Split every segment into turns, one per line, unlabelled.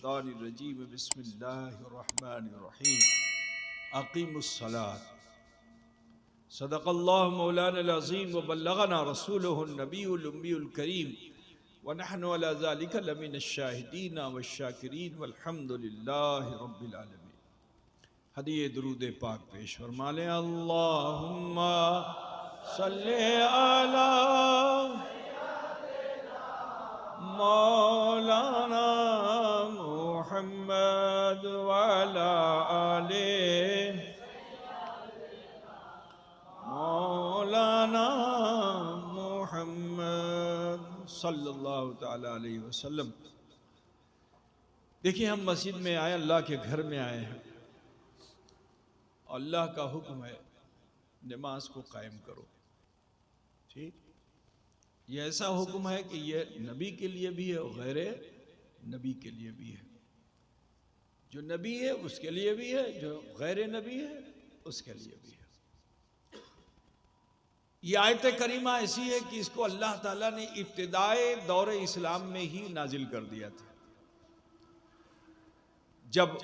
मिनश्शैतानिर्रजीम बिस्मिल्लाहिर्रहमानिर्रहीम अक़ीमुस्सलात सदक़ल्लाहु मौलानल अज़ीम व बल्लग़ना रसूलुहुन नबियुल उम्मियुल करीम व नहनु अला ज़ालिका लमिनश शाहिदीन वश्शाकिरीन वल्हम्दुलिल्लाहि रब्बिल आलमीन। हदिये दुरूद पाक पेश फरमा लें। अल्लाहुम्मा सल्ले अला मौलाना मुहम्मद व अला आले मौलाना मुहम्मद सल्लल्लाहु ताला अलैहि वसल्लम। देखिए, हम मस्जिद में आए, अल्लाह के घर में आए हैं। अल्लाह का हुक्म है नमाज को कायम करो। ठीक, ये ऐसा हुक्म है कि ये नबी के लिए भी है और गैर नबी के लिए भी है। जो नबी है उसके लिए भी है, जो गैर नबी है उसके लिए भी है। ये आयत करीमा ऐसी है कि इसको अल्लाह ताला ने इब्तिदाए दौर इस्लाम में ही नाजिल कर दिया था। जब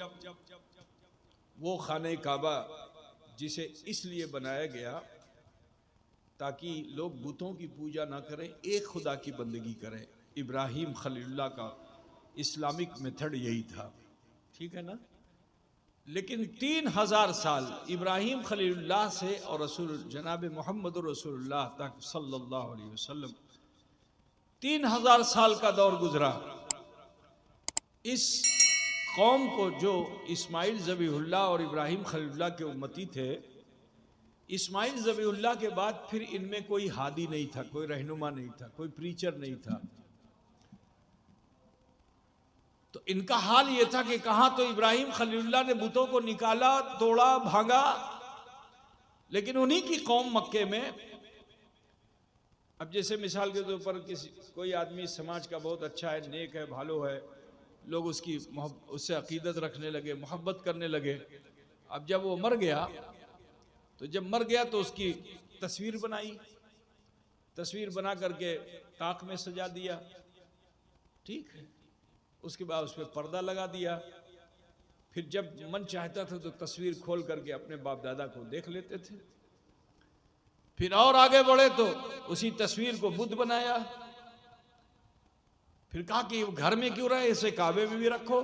वो खाने काबा, जिसे इसलिए बनाया गया ताकि लोग बुतों की पूजा ना करें, एक खुदा की बंदगी करें। इब्राहिम खलीलुल्लाह का इस्लामिक मेथड यही था, ठीक है ना। लेकिन 3000 साल इब्राहिम खलीलुल्लाह से और रसूल जनाब मोहम्मद रसूलुल्लाह तक सल्लल्लाहु अलैहि वसल्लम 3000 साल का दौर गुजरा। इस कौम को जो इस्माइल ज़बीहुल्लाह और इब्राहिम खलीलुल्लाह के उम्मती थे, इस्माइल ज़बीहुल्लाह के बाद फिर इनमें कोई हादी नहीं था, कोई रहनुमा नहीं था, कोई प्रीचर नहीं था। तो इनका हाल ये था कि कहाँ तो इब्राहिम खलीलुल्लाह ने बुतों को निकाला, तोड़ा, भागा, लेकिन उन्हीं की कौम मक्के में, अब जैसे मिसाल के तौर पर कोई आदमी समाज का बहुत अच्छा है, नेक है, भालो है, लोग उससे अकीदत रखने लगे, मोहब्बत करने लगे। अब जब वो मर गया तो उसकी तस्वीर बनाई, तस्वीर बना करके ताक में सजा दिया, ठीक है। उसके बाद उस पर पर्दा लगा दिया। फिर जब मन चाहता था तो तस्वीर खोल करके अपने बाप दादा को देख लेते थे। फिर और आगे बढ़े तो उसी तस्वीर को बुद्ध बनाया। फिर कहा कि घर में क्यों रहे, इसे काबे में भी रखो।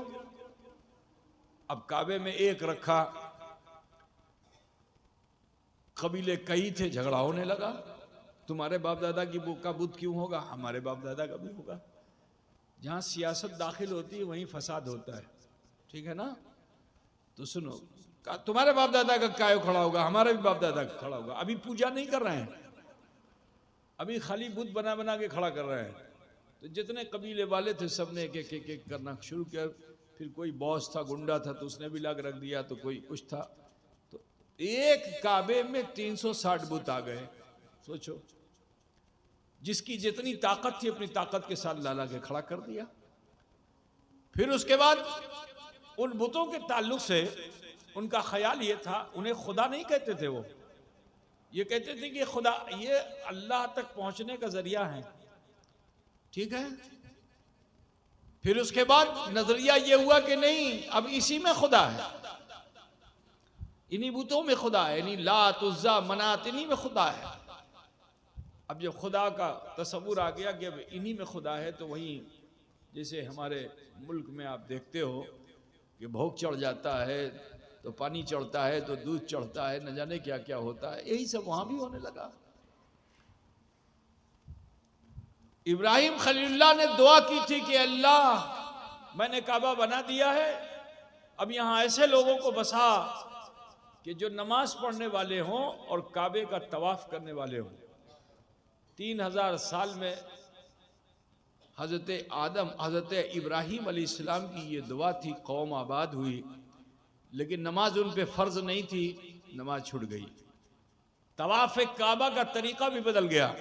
अब काबे में एक रखा, कबीले कई थे, झगड़ा होने लगा। तुम्हारे बाप दादा का बुद्ध क्यों होगा, हमारे बाप दादा का भी होगा। जहां सियासत दाखिल होती है वहीं फसाद होता है, ठीक है ना। तो सुनो, तुम्हारे बाप दादा का क्या खड़ा होगा, हमारे भी बाप दादा का खड़ा होगा। अभी पूजा नहीं कर रहे हैं, अभी खाली बुद्ध बना बना के खड़ा कर रहे हैं। तो जितने कबीले वाले थे सबने एक एक एक एक करना शुरू किया। फिर कोई बॉस था, गुंडा था, तो उसने भी लाग रख दिया, तो कोई कुछ था। तो एक काबे में 360 बुत आ गए। सोचो, जिसकी जितनी ताकत थी अपनी ताकत के साथ लाला के खड़ा कर दिया। फिर उसके बाद उन बुतों के ताल्लुक से उनका ख्याल ये था, उन्हें खुदा नहीं कहते थे, वो ये कहते थे कि खुदा ये अल्लाह तक पहुंचने का जरिया है, ठीक है। फिर उसके बाद नजरिया ये हुआ कि नहीं, अब इसी में खुदा है, इन्हीं बुतों में खुदा है, यानी लात, उज़्ज़ा, मनात, इन्हीं में खुदा है। अब जब खुदा का तसव्वुर आ गया कि अब इन्हीं में खुदा है, तो वहीं जैसे हमारे मुल्क में आप देखते हो कि भोग चढ़ जाता है तो पानी चढ़ता है तो दूध चढ़ता है, न जाने क्या क्या होता है, यही सब वहां भी होने लगा। इब्राहिम खलीलुल्लाह ने दुआ की थी कि अल्लाह, मैंने काबा बना दिया है, अब यहां ऐसे लोगों को बसा कि जो नमाज पढ़ने वाले हों और काबे का तवाफ करने वाले हों। 3000 साल में हजरत आदम, हजरत इब्राहिम अलैहिस्सलाम की ये दुआ थी, कौम आबाद हुई। लेकिन नमाज उन पे फर्ज नहीं थी, नमाज छूट गई। तवाफ काबा का तरीका भी बदल गया।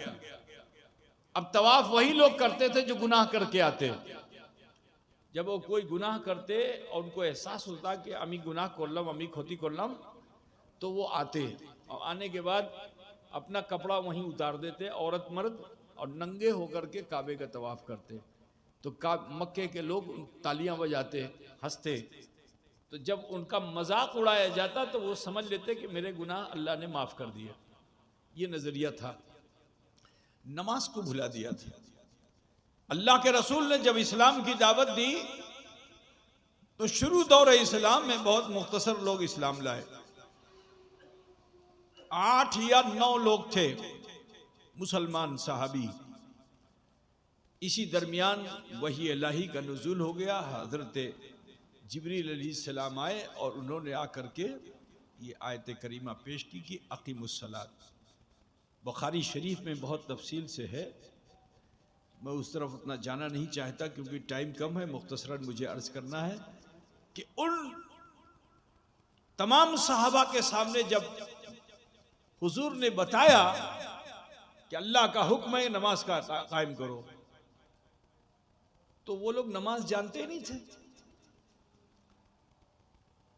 अब तवाफ वही लोग करते थे जो गुनाह करके आते। जब वो कोई गुनाह करते और उनको एहसास होता कि अमी गुनाह करलम, अमी खोती करलम, तो वो आते और आने के बाद अपना कपड़ा वहीं उतार देते, औरत मर्द, और नंगे होकर के काबे का तवाफ करते। तो मक्के के लोग तालियां बजाते हंसते, तो जब उनका मजाक उड़ाया जाता तो वो समझ लेते कि मेरे गुनाह अल्लाह ने माफ कर दिया। ये नजरिया था। नमाज को भुला दिया था। अल्लाह के रसूल ने जब इस्लाम की दावत दी तो शुरू दौर इस्लाम में बहुत मुख्तसर लोग इस्लाम लाए। 8 या 9 लोग थे मुसलमान सहाबी। इसी दरमियान वही इलाही का नुज़ूल हो गया। हजरत जिब्रील अलैहिस्सलाम आए और उन्होंने आकर के ये आयत करीमा पेश की कि अकीमुस्सलात। बुखारी शरीफ में बहुत तफसील से है, मैं उस तरफ उतना जाना नहीं चाहता क्योंकि टाइम कम है। मुख्तसरन मुझे अर्ज करना है कि उन तमाम सहाबा के सामने जब हुजूर ने बताया कि अल्लाह का हुक्म है नमाज का कायम करो, तो वो लोग नमाज जानते ही नहीं थे।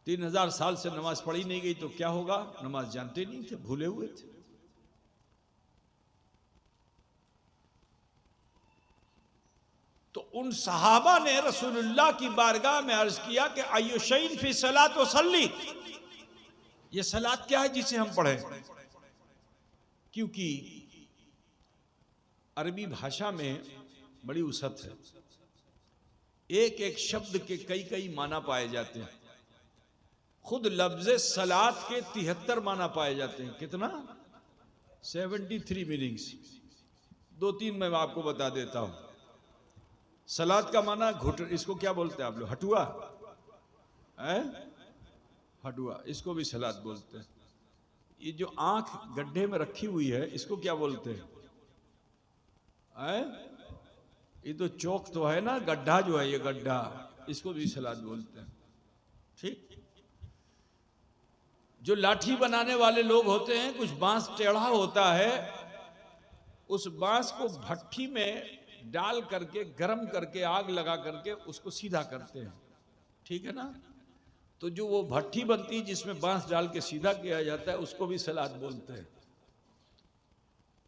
3000 साल से नमाज पढ़ी नहीं गई तो क्या होगा, नमाज जानते नहीं थे, भूले हुए थे। तो उन सहाबा ने रसूलुल्लाह की बारगाह में अर्ज किया कि अय्युशैन फी सलात व सल्ली, ये सलात क्या है जिसे हम पढ़ें? क्योंकि अरबी भाषा में बड़ी वसअत है, एक एक शब्द के कई कई माना पाए जाते हैं। खुद लफ्ज सलात के 73 माना पाए जाते हैं। कितना? 73 मीनिंग्स। 2-3 मैं आपको बता देता हूं। सलात का माना घुट, इसको क्या बोलते हैं आप लोग? हटुआ है, हटुआ, इसको भी सलात बोलते हैं। ये जो आंख गड्ढे में रखी हुई है इसको क्या बोलते हैं? ये तो चौक तो है ना, गड्ढा जो है, ये गड्ढा, इसको भी सलात बोलते हैं। ठीक। जो लाठी बनाने वाले लोग होते हैं, कुछ बांस टेढ़ा होता है, उस बांस को भट्ठी में डाल करके गरम करके आग लगा करके उसको सीधा करते हैं। ठीक है ना? तो जो वो भट्ठी बनती है जिसमें बांस डाल के सीधा किया जाता है उसको भी सलात बोलते हैं।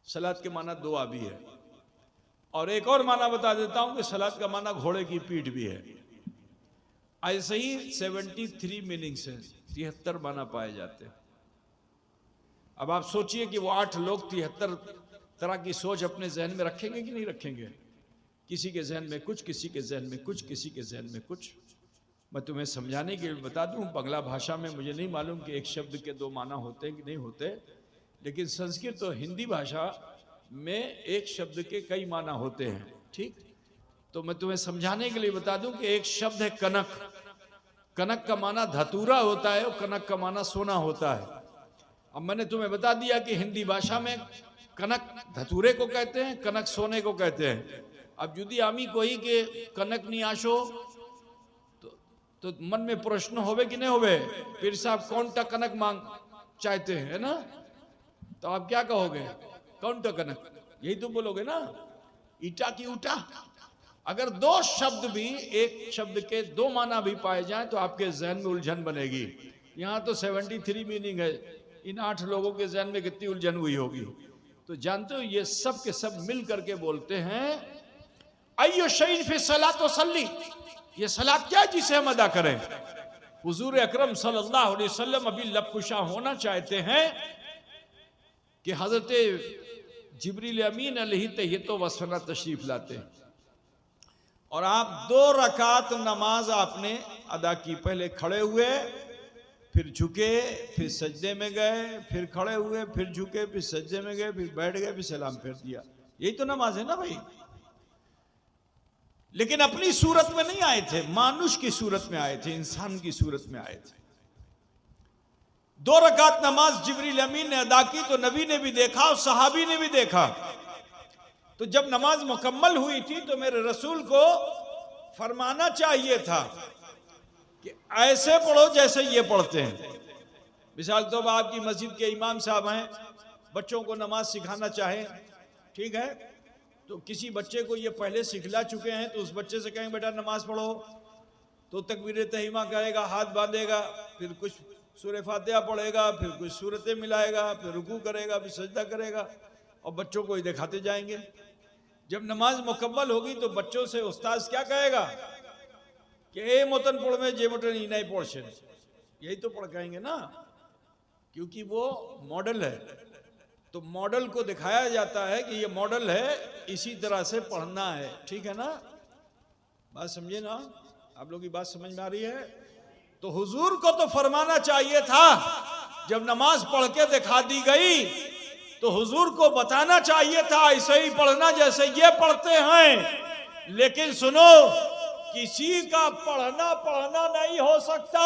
सलात के माना दुआ भी है। और एक और माना बता देता हूं कि सलात का माना घोड़े की पीठ भी है। ऐसे ही 73 मीनिंग्स हैं, 73 माना पाए जाते हैं। अब आप सोचिए कि वो 8 लोग 73 तरह की सोच अपने जहन में रखेंगे कि नहीं रखेंगे? किसी के जहन में कुछ, किसी के जहन में कुछ, किसी के जहन में कुछ। मैं तुम्हें समझाने के लिए बता दूं, बांग्ला भाषा में मुझे नहीं मालूम कि एक शब्द के 2 माना होते हैं कि नहीं होते, लेकिन संस्कृत और हिंदी भाषा में एक शब्द के कई माना होते हैं। ठीक। तो मैं तुम्हें समझाने के लिए बता दूं कि एक शब्द है कनक। कनक का माना धतूरा होता है और कनक का माना सोना होता है। अब मैंने तुम्हें बता दिया कि हिंदी भाषा में कनक धतूरे को कहते हैं, कनक सोने को कहते हैं। अब जुदी आमी कोई के कनक नहीं आशो तो मन में प्रश्न होवे कि नहीं होवे, पीर साहब कौन टा कनक मांग चाहते हैं, है ना? तो आप क्या कहोगे? कौन टा कनक, यही तो बोलोगे ना, ईटा की ऊटा। अगर 2 शब्द भी, एक शब्द के 2 माना भी पाए जाएं तो आपके जहन में उलझन बनेगी। यहां तो 73 मीनिंग है, इन 8 लोगों के जहन में कितनी उलझन हुई होगी। तो जानते हो ये सब के सब मिल करके बोलते हैं अय्युशैन फी सलात व सल्ली, ये सलात क्या है जिसे हम अदा करें? हुजूर अकरम सल्लल्लाहु अलैहि वसल्लम अभी लबकुशा होना चाहते हैं कि हजरत जिब्रील अमीन अलैहि तहियत व सना तशरीफ लाते हैं और आप 2 रकात नमाज आपने अदा की। पहले खड़े हुए, फिर झुके, फिर सजदे में गए, फिर खड़े हुए, फिर झुके, फिर सजदे में गए, फिर बैठ गए, फिर सलाम फेर दिया। यही तो नमाज है ना भाई। लेकिन अपनी सूरत में नहीं आए थे, मानुष की सूरत में आए थे, इंसान की सूरत में आए थे। 2 रकात नमाज जिब्रील अमीन ने अदा की तो नबी ने भी देखा और सहाबी ने भी देखा। तो जब नमाज मुकम्मल हुई थी तो मेरे रसूल को फरमाना चाहिए था कि ऐसे पढ़ो जैसे ये पढ़ते हैं। मिसाल तो आपकी मस्जिद के इमाम साहब हैं, बच्चों को नमाज सिखाना चाहें, ठीक है, तो किसी बच्चे को ये पहले सिखला चुके हैं तो उस बच्चे से कहें बेटा नमाज पढ़ो, तो तकबीर तहीमा करेगा, हाथ बांधेगा, फिर कुछ सूरह फातिहा पढ़ेगा, फिर कुछ सूरतें मिलाएगा, फिर रुकू करेगा, फिर सजदा करेगा और बच्चों को ही दिखाते जाएंगे। जब नमाज मुकम्मल होगी तो बच्चों से उस्ताद क्या कहेगा? कि ए मतन पढ़ जे मतन ही नहीं पढ़, यही तो पढ़ कहेंगे ना, क्योंकि वो मॉडल है। तो मॉडल को दिखाया जाता है कि ये मॉडल है, इसी तरह से पढ़ना है। ठीक है ना, बात समझे ना? आप लोग की बात समझ में आ रही है? तो हुजूर को तो फरमाना चाहिए था, जब नमाज पढ़ के दिखा दी गई तो हुजूर को बताना चाहिए था ऐसे ही पढ़ना जैसे ये पढ़ते हैं। लेकिन सुनो, किसी का पढ़ना नहीं हो सकता।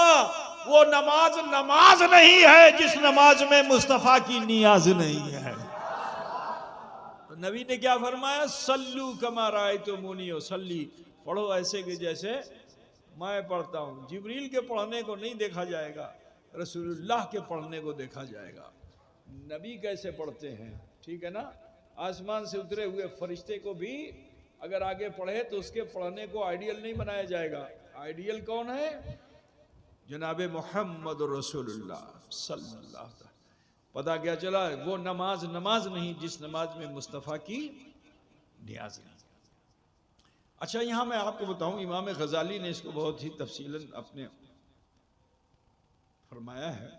वो नमाज नमाज नहीं है जिस नमाज में मुस्तफा की नियाज नहीं है। तो नबी ने क्या फरमाया? सल्लू कमा रायतुमूनी उसल्ली, पढ़ो ऐसे कि जैसे मैं पढ़ता हूं। जिब्रील के पढ़ने को नहीं देखा जाएगा, रसूलुल्लाह के पढ़ने को देखा जाएगा। नबी कैसे पढ़ते हैं, ठीक है ना? आसमान से उतरे हुए फरिश्ते को भी अगर आगे पढ़े तो उसके पढ़ने को आइडियल नहीं बनाया जाएगा। आइडियल कौन है? जनाब मोहम्मद रसूलुल्लाह सल्लल्लाहु अलैहि वसल्लम। पता क्या चला? वो नमाज नमाज नहीं जिस नमाज में मुस्तफ़ा की नियाज नहीं। अच्छा, यहां मैं आपको बताऊं, इमाम गजाली ने इसको बहुत ही तफसीलन अपने फरमाया है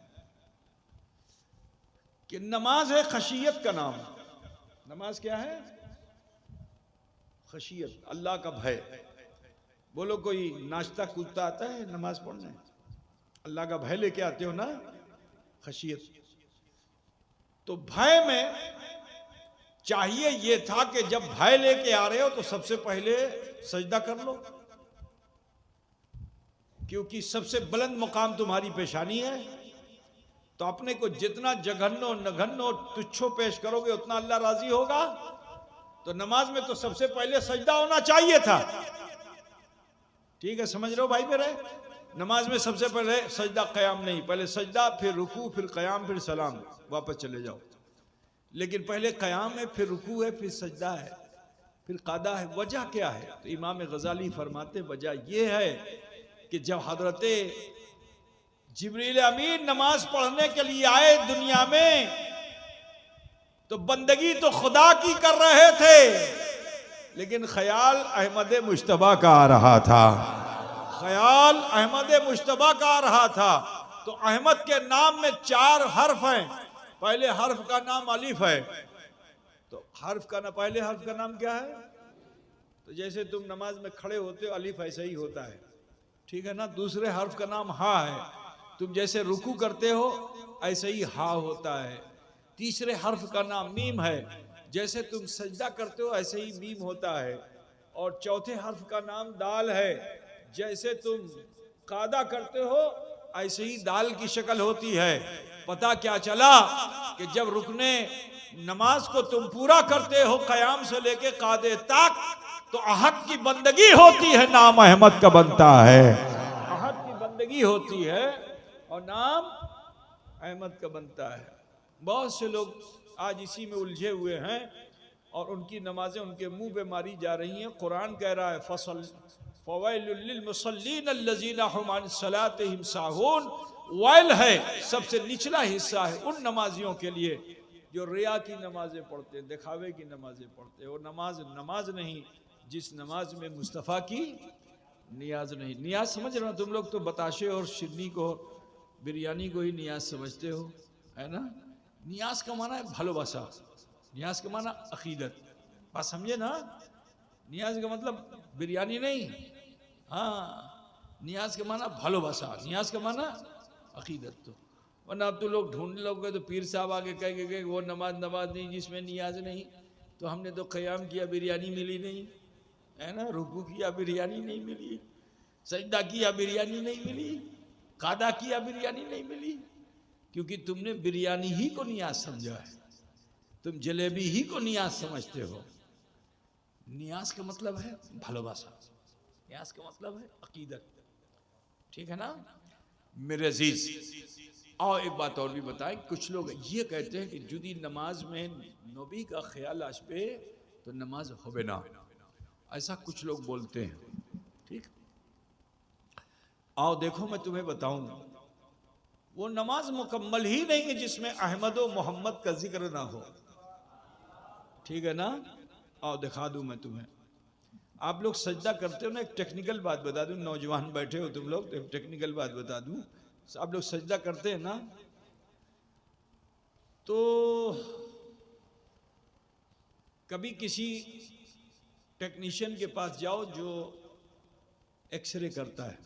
कि नमाज है खशियत का नाम। नमाज क्या है? खशियत, अल्लाह का भय। बोलो, कोई नाचता कूदता आता है नमाज पढ़ने? अल्लाह का भय लेके आते हो ना, खशियत। तो भय में चाहिए ये था कि जब भय लेके आ रहे हो तो सबसे पहले सजदा कर लो, क्योंकि सबसे बुलंद मुकाम तुम्हारी पेशानी है। तो अपने को जितना जघन्नो नघन्नो तुच्छो पेश करोगे उतना अल्लाह राजी होगा। तो नमाज में तो सबसे पहले सजदा होना चाहिए था। ठीक है, समझ रहे हो भाई मेरे? नमाज में सबसे पहले सजदा, क़याम नहीं। पहले सजदा, फिर रुकू, फिर क़याम, फिर सलाम, वापस चले जाओ। लेकिन पहले क़याम है, फिर रुकू है, फिर सजदा है, फिर क़ादा है। वजह क्या है? तो इमाम गजाली फरमाते वजह यह है कि जब हजरत जिब्रील अमीन नमाज पढ़ने के लिए आए दुनिया में, तो बंदगी तो खुदा की कर रहे थे, लेकिन ख्याल अहमद मुश्तबा का आ रहा था। ख्याल अहमद मुश्तबा का आ रहा था। तो अहमद के नाम में 4 हर्फ हैं। पहले हर्फ का नाम अलिफ है। तो हर्फ का ना, पहले हर्फ का नाम क्या है? तो जैसे तुम नमाज में खड़े होते हो, अलिफ ऐसे ही होता है, ठीक है ना? दूसरे हर्फ का नाम हा है। तुम जैसे रुकू करते हो ऐसे ही हा होता है। तीसरे हर्फ का नाम मीम है। जैसे तुम सजदा करते हो ऐसे ही मीम होता है। और चौथे हर्फ का नाम दाल है। जैसे तुम कादा करते हो ऐसे ही दाल की शक्ल होती है। पता क्या चला कि जब रुकने नमाज को तुम पूरा करते हो क़याम से लेके कादे तक, तो अहद की बंदगी होती है, नाम अहमद का बनता है। अहद की बंदगी होती है और नाम अहमद का बनता है। बहुत से लोग आज इसी में उलझे हुए हैं और उनकी नमाजें उनके मुंह पे मारी जा रही हैं। कुरान कह रहा है फसल फवैलुल लिल मुसल्लीन अल्लज़ीना हुम अन सलातिहिम साहून। वैल है, सबसे निचला हिस्सा है उन नमाजियों के लिए जो रिया की नमाजें पढ़ते हैं, दिखावे की नमाजें पढ़ते हैं। वो नमाज नमाज नहीं जिस नमाज में मुस्तफ़ा की नियाज नहीं। नियाज समझ रहे हो तुम लोग? तो बताशे और शिरनी को, बिरयानी को ही नियाज समझते हो, है ना? नियाज का माना है भालोबासा, नियाज का माना अकीदत। बात समझे ना? नियाज का मतलब बिरयानी नहीं, हाँ, नियाज का माना भालोबासा, नियाज का माना अकीदत। तो वरना अब तो लोग ढूंढ लोगे तो पीर साहब आगे कह के वो नमाज नहीं जिसमें नियाज नहीं। तो हमने तो क़याम किया, बिरयानी मिली नहीं, है ना? रुकू किया, बिरयानी नहीं मिली, सजदा किया, बिरयानी नहीं मिली, कादा किया, बिरयानी नहीं मिली, क्योंकि तुमने बिरयानी ही को नियाज समझा है। तुम जलेबी ही को नियाज समझते हो। नियाज का मतलब है भालोबासा, नियाज का मतलब है अकीदत। ठीक है ना मेरे अजीज? और एक बात और भी बताएं, कुछ लोग ये कहते हैं कि जुदी नमाज में नबी का ख्याल आशबे तो नमाज होबे ना, ऐसा कुछ लोग बोलते हैं। ठीक, आओ देखो मैं तुम्हें बताऊं, वो नमाज मुकम्मल ही नहीं है जिसमें अहमद व मोहम्मद का जिक्र ना हो। ठीक है ना? आओ दिखा दूं मैं तुम्हें। आप लोग सजदा करते हो ना, एक टेक्निकल बात बता दूं, नौजवान बैठे हो तुम लोग, तो एक टेक्निकल बात बता दूं, आप लोग सजदा करते हैं ना, तो कभी किसी टेक्नीशियन के पास जाओ जो एक्सरे करता है,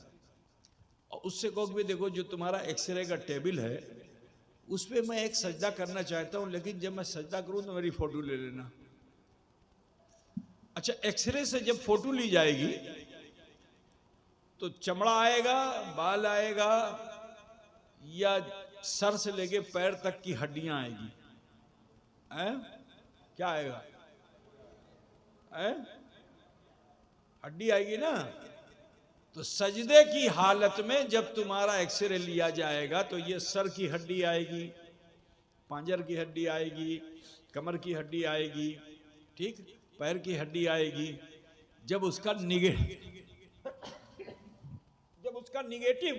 और उससे कहो कि देखो जो तुम्हारा एक्सरे का टेबल है उस पर मैं एक सजदा करना चाहता हूं, लेकिन जब मैं सजदा करूं तो मेरी फोटो ले लेना। अच्छा, एक्सरे से जब फोटो ली जाएगी तो चमड़ा आएगा, बाल आएगा, या सर से लेके पैर तक की हड्डियां आएगी? क्या आएगा? हड्डी आएगी ना। तो सजदे की हालत में जब तुम्हारा एक्सरे लिया जाएगा तो ये सर की हड्डी आएगी, पांजर की हड्डी आएगी, कमर की हड्डी आएगी, ठीक, पैर की हड्डी आएगी। जब उसका निगेटिव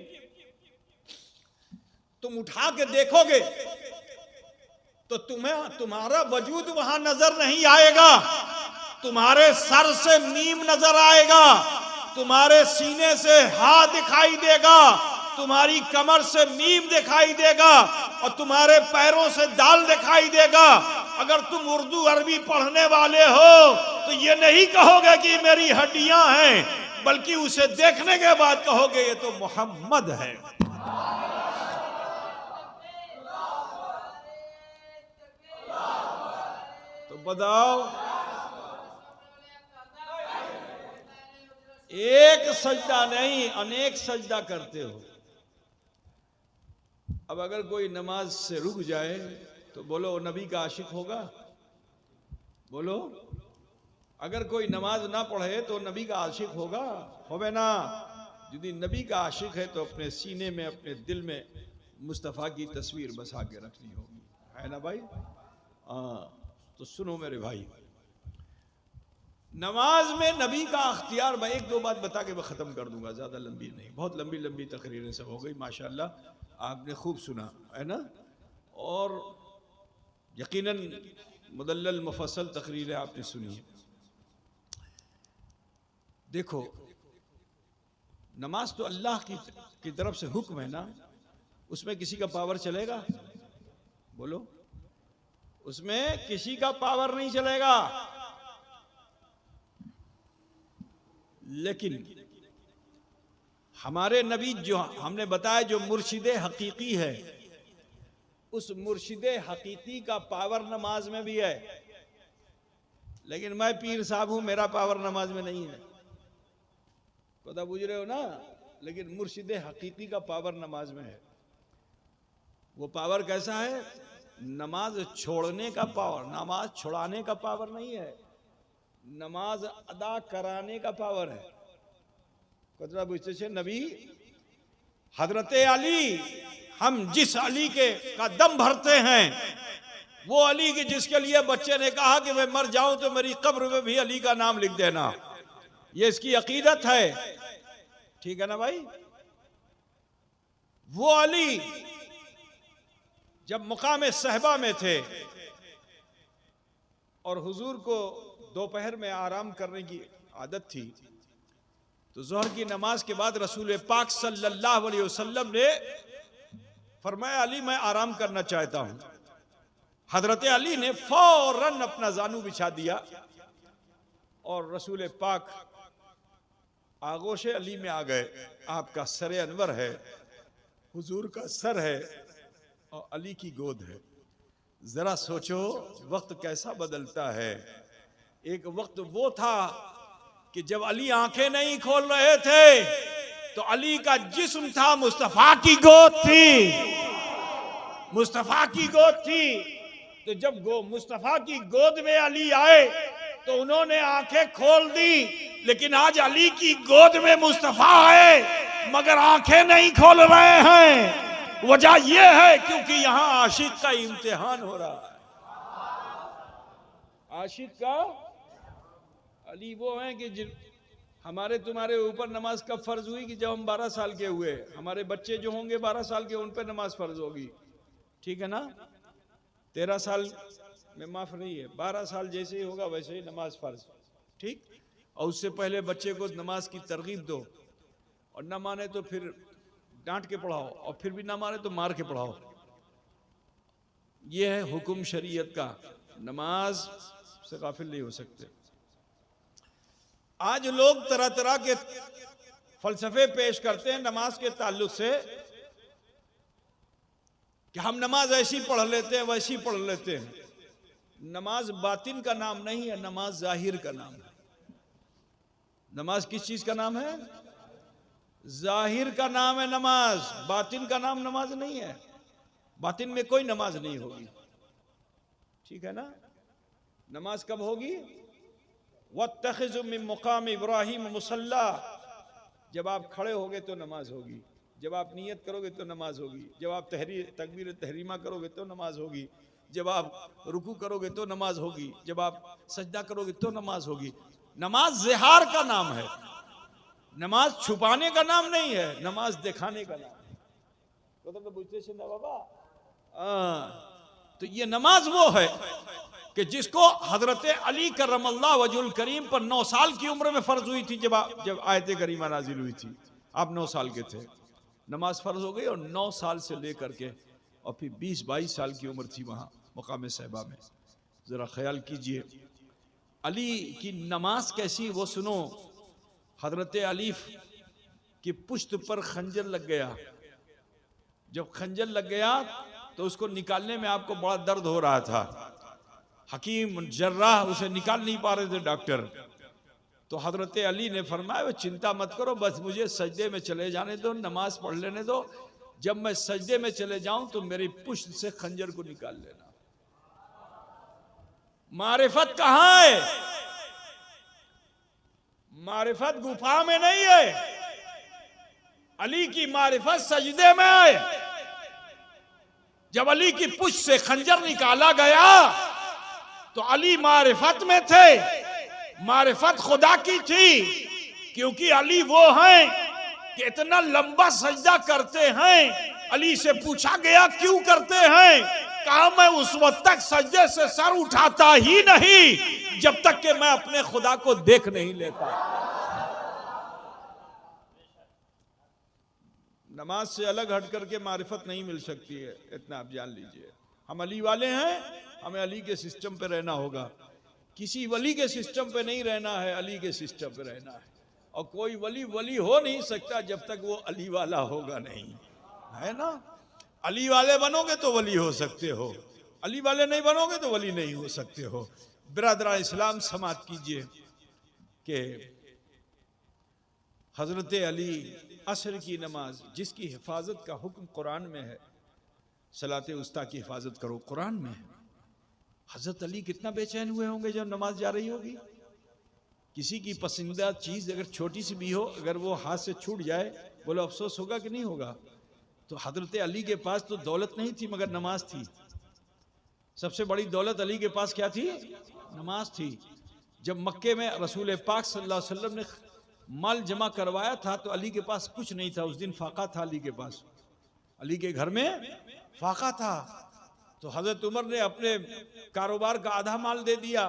तुम उठा के देखोगे तो तुम्हारा वजूद वहां नजर नहीं आएगा, तुम्हारे सर से मीम नजर आएगा, तुम्हारे सीने से हा दिखाई देगा, तुम्हारी कमर से मीम दिखाई देगा, और तुम्हारे पैरों से दाल दिखाई देगा। अगर तुम उर्दू अरबी पढ़ने वाले हो तो ये नहीं कहोगे कि मेरी हड्डियां हैं, बल्कि उसे देखने के बाद कहोगे ये तो मोहम्मद है। तो बताओ, एक सजदा नहीं अनेक सजदा करते हो। अब अगर कोई नमाज से रुक जाए तो बोलो नबी का आशिक होगा? बोलो, अगर कोई नमाज ना पढ़े तो नबी का आशिक होगा? होवे ना। यदि नबी का आशिक है तो अपने सीने में, अपने दिल में मुस्तफ़ा की तस्वीर बसा के रखनी होगी, है ना भाई? तो सुनो मेरे भाई, नमाज में नबी का अख्तियार, मैं एक दो बात बता के मैं ख़त्म कर दूंगा, ज़्यादा लंबी नहीं, बहुत लंबी लंबी तकरीरें सब हो गई माशाल्लाह, आपने खूब सुना है ना, और यकीनन मुदल्लल मुफस्सल तकरीरें आपने सुनी है। देखो, नमाज तो अल्लाह की तरफ से हुक्म है ना, उसमें किसी का पावर चलेगा? बोलो, उसमें किसी का पावर नहीं चलेगा। लेकिन हमारे नबी जो हमने बताया जो मुर्शिदे हकीकी है, उस मुर्शिदे हकीकी का पावर नमाज में भी है। लेकिन मैं पीर साहब हूं, मेरा पावर नमाज में नहीं है, पता बुझ रहे हो ना। लेकिन मुर्शिदे हकीकी का पावर नमाज में है। वो पावर कैसा है? नमाज छोड़ने का पावर, नमाज छुड़ाने का पावर नहीं है, नमाज अदा कराने का पावर है। कतरा बुझते छे नबी हजरत अली, हम जिस अली का दम भरते हैं, वो अली की जिसके लिए बच्चे ने कहा कि मैं मर जाऊं तो मेरी कब्र में भी अली का नाम लिख देना, ये इसकी अकीदत है, ठीक है ना भाई? वो अली जब मुकाम सहबा में थे और हुजूर को दोपहर में आराम करने की आदत थी, तो जोहर की नमाज के बाद रसूल पाक सल्लल्लाहु अलैहि वसल्लम ने फरमाया अली मैं आराम करना चाहता हूं। हजरत अली ने फौरन अपना जानू बिछा दिया और रसूल पाक आगोश अली में आ गए। आपका सर अनवर है, हुजूर का सर है और अली की गोद है। जरा सोचो वक्त कैसा बदलता है। एक वक्त वो था कि जब अली आंखें नहीं खोल रहे थे तो अली का जिस्म था मुस्तफा की गोद थी, मुस्तफा की गोद थी। तो जब मुस्तफा की गोद में अली आए तो उन्होंने आंखें खोल दी, लेकिन आज अली की गोद में मुस्तफा है मगर आंखें नहीं खोल रहे हैं। वजह यह है क्योंकि यहां आशिक का इम्तिहान हो रहा है। आशिक का अली वो हैं कि हमारे तुम्हारे ऊपर नमाज कब फर्ज हुई कि जब हम 12 साल के हुए। हमारे बच्चे जो होंगे 12 साल के उन पर नमाज फर्ज होगी, ठीक है ना? 13 साल में माफ नहीं है, 12 साल जैसे ही होगा वैसे ही नमाज फर्ज, ठीक। और उससे पहले बच्चे को नमाज की तरगीब दो, और ना माने तो फिर डांट के पढ़ाओ, और फिर भी ना माने तो मार के पढ़ाओ। यह है हुक्म शरीयत का, नमाज से गाफिल नहीं हो सकते। आज लोग तरह तरह के फलसफे पेश करते हैं नमाज के ताल्लुक से कि हम नमाज ऐसी पढ़ लेते हैं वैसी पढ़ लेते हैं। नमाज बातिन का नाम नहीं है, नमाज जाहिर का नाम है। नमाज किस चीज का नाम है? जाहिर का नाम है नमाज, बातिन का नाम नमाज नहीं है। बातिन में कोई नमाज नहीं होगी, ठीक है ना। नमाज कब होगी? वत्तखिज़ु मिन मुकाम इब्राहिम मुसल्ला, जब आप खड़े होगे तो नमाज होगी, जब आप नियत करोगे तो नमाज होगी, जब आप तकबीर तहरीमा करोगे तो नमाज होगी, जब आप रुकू करोगे तो नमाज होगी, जब आप सजदा करोगे तो नमाज होगी। नमाज ज़िहार का नाम है, नमाज छुपाने का नाम नहीं है, नमाज दिखाने का नाम है। तो पूछते से ना बाबा, तो ये नमाज वो है कि जिसको हजरत अली करमल्लाहु वजहुल करीम पर 9 साल की उम्र में फर्ज हुई थी। जब आयत करीमा नाजिल हुई थी, आप 9 साल के थे, नमाज फर्ज हो गई, और 9 साल से लेकर के और फिर 20-22 साल की उम्र थी वहाँ मकाम सहबा में। ज़रा ख्याल कीजिए अली की नमाज कैसी, वो सुनो। हजरत अली की पुश्त पर खंजर लग गया, जब खंजर लग गया तो उसको निकालने में आपको बड़ा दर्द हो रहा था। हकीम जर्राह उसे निकाल नहीं पा रहे थे, डॉक्टर। तो हजरत अली ने फरमाया वो चिंता मत करो, बस मुझे सजदे में चले जाने दो, नमाज पढ़ लेने दो, जब मैं सजदे में चले जाऊं तो मेरी पुश्त से खंजर को निकाल लेना। मारिफत कहां है? मारिफत गुफा में नहीं है, अली की मारिफत सजदे में है। जब अली की पुश्त से खंजर निकाला गया तो अली मारिफत में थे, मारिफत खुदा की थी, क्योंकि अली वो हैं कि इतना लंबा सजदा करते हैं। अली से पूछा गया क्यों करते हैं? कहा मैं उस वक्त तक सजदे से सर उठाता ही नहीं जब तक कि मैं अपने खुदा को देख नहीं लेता। नमाज से अलग हट करके मारिफत नहीं मिल सकती है, इतना आप जान लीजिए। हम अली वाले हैं, हमें अली के सिस्टम पे रहना होगा, किसी वली के सिस्टम पे नहीं रहना है, अली के सिस्टम पे रहना है। और कोई वली वली हो नहीं सकता जब तक वो अली वाला होगा नहीं, है ना। अली वाले बनोगे तो वली हो सकते हो, अली वाले नहीं बनोगे तो वली नहीं हो सकते हो। बिरादरा इस्लाम समात कीजिए कि हजरत अली असर की नमाज जिसकी हिफाजत का हुक्म कुरान में है, सलाते उस्ता की हिफाजत करो, कुरान में है। हजरत अली कितना बेचैन हुए होंगे जब नमाज जा रही होगी। किसी की पसंदीदा चीज अगर छोटी सी भी हो, अगर वो हाथ से छूट जाए, बोलो अफसोस होगा कि नहीं होगा। तो हजरत अली के पास तो दौलत नहीं थी मगर नमाज थी। सबसे बड़ी दौलत अली के पास क्या थी? नमाज थी। जब मक्के में रसूल पाक सल्लल्लाहु अलैहि वसल्लम ने माल जमा करवाया था तो अली के पास कुछ नहीं था, उस दिन फाका था अली के पास, अली के घर में फाका था। तो हजरत उमर ने अपने कारोबार का आधा माल दे दिया,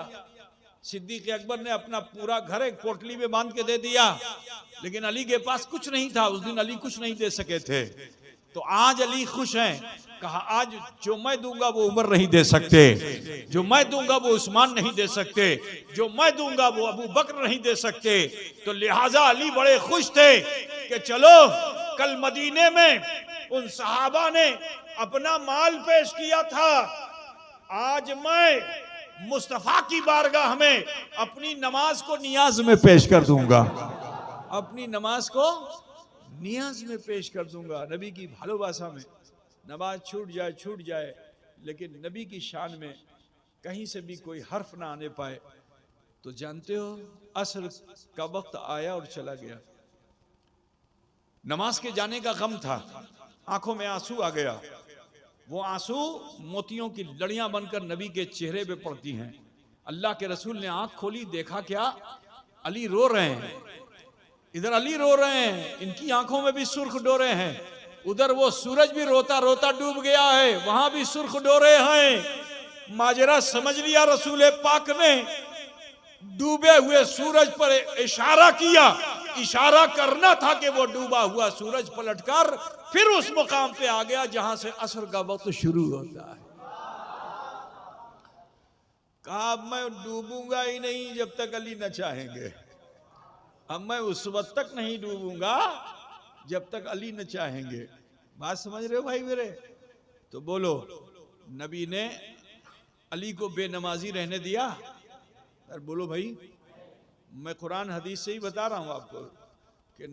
सिद्दीक अकबर ने अपना पूरा घर एक पोटली में बांध के दे दिया, लेकिन अली के पास कुछ नहीं था, उस दिन अली कुछ नहीं दे सके थे। तो आज अली खुश हैं। कहा आज जो मैं दूंगा वो उमर नहीं दे सकते, जो मैं दूंगा वो उस्मान नहीं दे सकते, जो मैं दूंगा वो अबू बकर नहीं दे सकते। तो लिहाजा अली बड़े खुश थे कि चलो कल मदीने में उन सहाबा ने अपना माल पेश किया था, आज मैं मुस्तफा की बारगाह में अपनी नमाज को नियाज में पेश कर दूंगा, अपनी नमाज को नियाज में पेश कर दूंगा। नबी की भालोबासा में नमाज छूट जाए लेकिन नबी की शान में कहीं से भी कोई हर्फ ना आने पाए। तो जानते हो असर का वक्त आया और चला गया, नमाज के जाने का गम था, आंखों में आंसू आ गया। वो आंसू मोतियों की लड़ियां बनकर नबी के चेहरे पे पड़ती हैं। अल्लाह के रसूल ने आंख खोली, देखा क्या? अली रो रहे हैं, इधर अली रो रहे हैं, इनकी आंखों में भी सुर्ख डोरे हैं, उधर वो सूरज भी रोता रोता डूब गया है, वहां भी सुर्ख डोरे हैं। माजरा समझ लिया रसूल पाक ने। डूबे हुए सूरज पर इशारा किया। इशारा करना था कि वो डूबा हुआ सूरज पलटकर फिर उस मुकाम पे आ गया जहां से असर का वक्त शुरू होता है। कहा मैं डूबूंगा ही नहीं जब तक अली न चाहेंगे। अब मैं उस वक्त तक नहीं डूबूंगा जब तक अली न चाहेंगे। बात समझ रहे हो भाई मेरे? तो बोलो, नबी ने अली को बेनमाजी रहने दिया? अरे बोलो भाई, मैं कुरान हदीस से ही बता रहा हूं आपको कि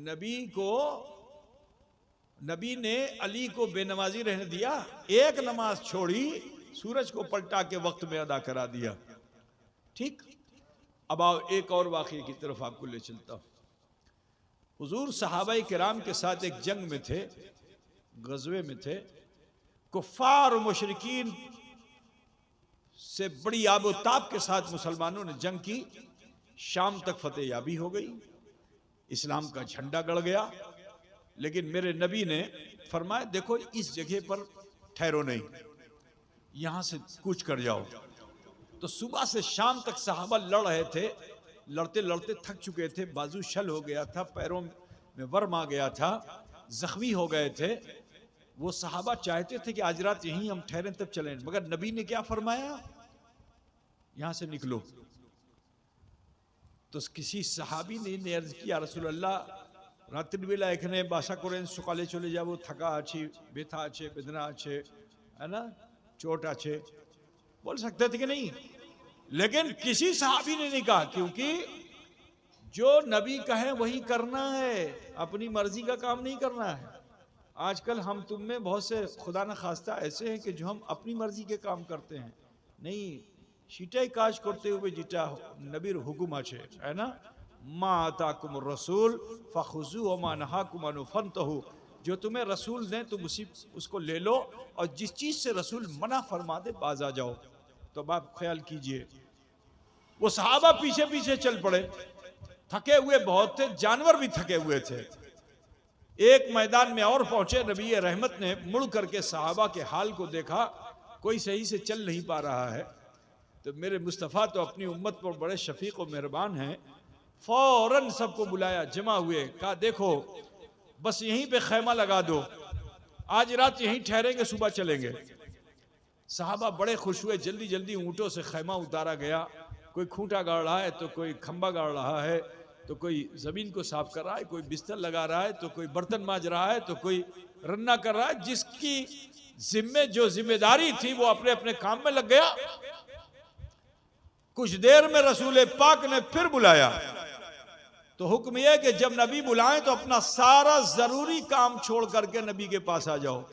नबी ने अली को बेनमाजी रहने दिया? एक नमाज छोड़ी, सूरज को पलटा के वक्त में अदा करा दिया। ठीक, अब आओ एक और वाक़ये की तरफ आपको ले चलता हूं। हुजूर सहाबाए किराम के साथ एक जंग में थे, गज़वे में थे। कुफ्फार और मुशरिकीन से बड़ी आबोताब के साथ मुसलमानों ने जंग की। शाम तक फतेह याबी हो गई, इस्लाम का झंडा गड़ गया। लेकिन मेरे नबी ने फरमाया, देखो इस जगह पर ठहरो नहीं, यहां से कूच कर जाओ। तो सुबह से शाम तक सहाबा लड़ रहे थे, लड़ते लड़ते थक चुके थे, बाजू शल हो गया था, पैरों में वर्म आ गया था, जख्मी हो गए थे। वो सहाबा चाहते थे कि आज रात यहीं हम ठहरें तब चलें, मगर नबी ने क्या फरमाया, यहां से निकलो। तो किसी सहाबी ने अर्ज किया, रसूलुल्लाह রাতের বেলা এখানে বাসা করেন, সকালে চলে যাব, থাকা আছে, ব্যথা আছে, বেদনা আছে, है ना, चोट আছে, बोल सकते थे कि नहीं? लेकिन किसी सहाबी ने नहीं कहा, क्योंकि जो नबी कहे वही करना है, अपनी मर्जी का काम नहीं करना है। आजकल हम तुम में बहुत से खुदा न खास्ता ऐसे हैं कि जो हम अपनी मर्जी के काम करते हैं। नहीं, सीटाई काज करते हुए जिटा नबीर हुकुम আছে, है ना, मा आताकुम रसूल फखुजू व मा नहाकुम अनु फंतहु। जो तुम्हें रसूल दें तुम उसको ले लो, और जिस चीज से रसूल मना फरमा दे बाज आ जाओ। तो आप ख्याल कीजिए, वो सहाबा पीछे पीछे चल पड़े, थके हुए बहुत थे, जानवर भी थके हुए थे। एक मैदान में और पहुंचे, नबी रहमत ने मुड़ करके सहाबा के हाल को देखा, कोई सही से चल नहीं पा रहा है। तो मेरे मुस्तफ़ा तो अपनी उम्मत पर बड़े शफीक और मेहरबान हैं, फौरन सबको बुलाया, जमा हुए, कहा देखो बस यहीं पे खैमा लगा दो, आज रात यहीं ठहरेंगे, सुबह चलेंगे। सहाबा बड़े खुश हुए, जल्दी जल्दी ऊँटों से खैमा उतारा गया। कोई खूंटा गाड़ रहा है, तो कोई खंबा गाड़ रहा है, तो कोई जमीन को साफ कर रहा है, कोई बिस्तर लगा रहा है, तो कोई बर्तन मांज रहा है, तो कोई रन्ना कर रहा है। जिसकी जिम्मे जो जिम्मेदारी थी वो अपने अपने काम में लग गया। कुछ देर में रसूल पाक ने फिर बुलाया। तो हुक्म यह कि जब नबी बुलाएं तो अपना सारा जरूरी काम छोड़ करके नबी के पास आ जाओ।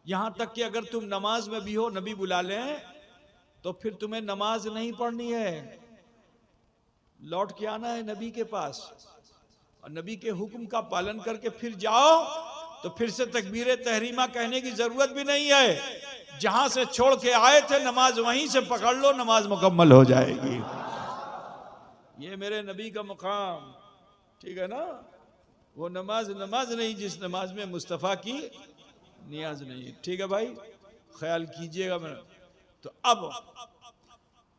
यहां तक कि अगर तुम नमाज में भी हो, नबी बुला लें तो फिर तुम्हें नमाज नहीं पढ़नी है, लौट के आना है नबी के पास, और नबी के हुक्म का पालन करके फिर जाओ। तो फिर से तकबीर तहरीमा कहने की जरूरत भी नहीं है। जहां से छोड़ के आए थे नमाज वहीं से पकड़ लो, नमाज मुकम्मल हो जाएगी। ये मेरे नबी का मुकाम, ठीक है ना। वो नमाज नहीं जिस नमाज में मुस्तफ़ा की नियाज नहीं। ठीक है भाई, ख्याल कीजिएगा मेरा। तो अब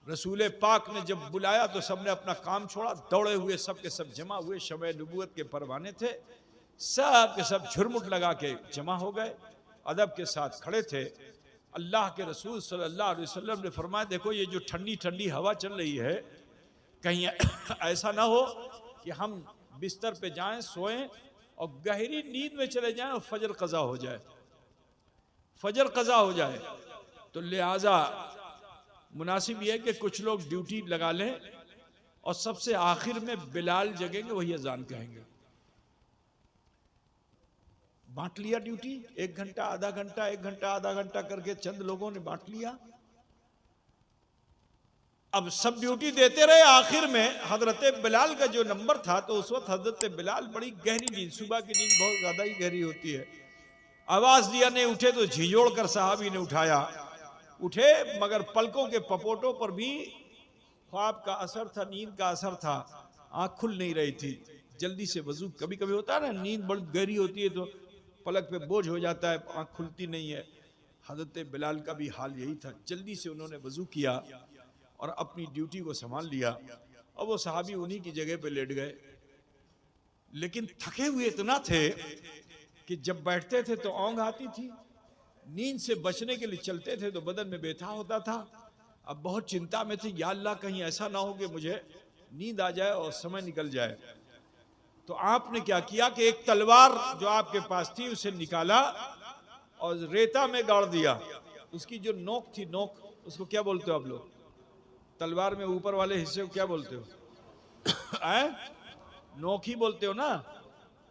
रसूल पाक ने जब बुलाया तो सबने अपना काम छोड़ा, दौड़े हुए सब के सब जमा हुए। शमे नबूवत के परवाने थे, सब के सब झुरमुट लगा के जमा हो गए, अदब के साथ खड़े थे। अल्लाह के रसूल सल्लल्लाहु अलैहि वसल्लम ने फरमाया, देखो ये जो ठंडी ठंडी हवा चल रही है, कहीं ऐसा ना हो कि हम बिस्तर पे जाएं, सोएं और गहरी नींद में चले जाएं और फजर कज़ा हो जाए, फजर कज़ा हो जाए। तो लिहाजा मुनासिब यह है कि कुछ लोग ड्यूटी लगा लें और सबसे आखिर में बिलाल जगेंगे, वही अजान कहेंगे। बांट लिया ड्यूटी, 1 घंटा आधा घंटा, 1 घंटा आधा घंटा करके चंद लोगों ने बांट लिया। अब सब ड्यूटी देते रहे। आखिर में हजरत बिलाल का जो नंबर था, तो उस वक्त हजरत बिलाल बड़ी गहरी नींद, सुबह की नींद बहुत ज्यादा ही गहरी होती है, आवाज दिया नहीं उठे, तो झिझोड़ कर साहबी ने उठाया। उठे, मगर पलकों के पपोटों पर भी ख्वाब का असर था, नींद का असर था, आंख खुल नहीं रही थी। जल्दी से वजू, कभी कभी होता है ना, नींद बड़ी गहरी होती है तो पलक पे बोझ हो जाता है, आंख खुलती नहीं है। हजरत बिलाल का भी हाल यही था। जल्दी से उन्होंने वजू किया और अपनी ड्यूटी को संभाल लिया और वो सहाबी उन्हीं की जगह पे लेट गए, लेकिन थके हुए इतना थे कि जब बैठते थे तो औंध आती थी, नींद से बचने के लिए चलते थे तो बदन में बैठा होता था। अब बहुत चिंता में थे, या अल्लाह कहीं ऐसा ना हो कि मुझे नींद आ जाए और समय निकल जाए। तो आपने क्या किया कि एक तलवार जो आपके पास थी उसे निकाला और रेता में गाड़ दिया। उसकी जो नोक थी, नोक उसको क्या बोलते हो आप लोग? तलवार में ऊपर वाले हिस्से को क्या बोलते हो? नोक ही बोलते हो ना।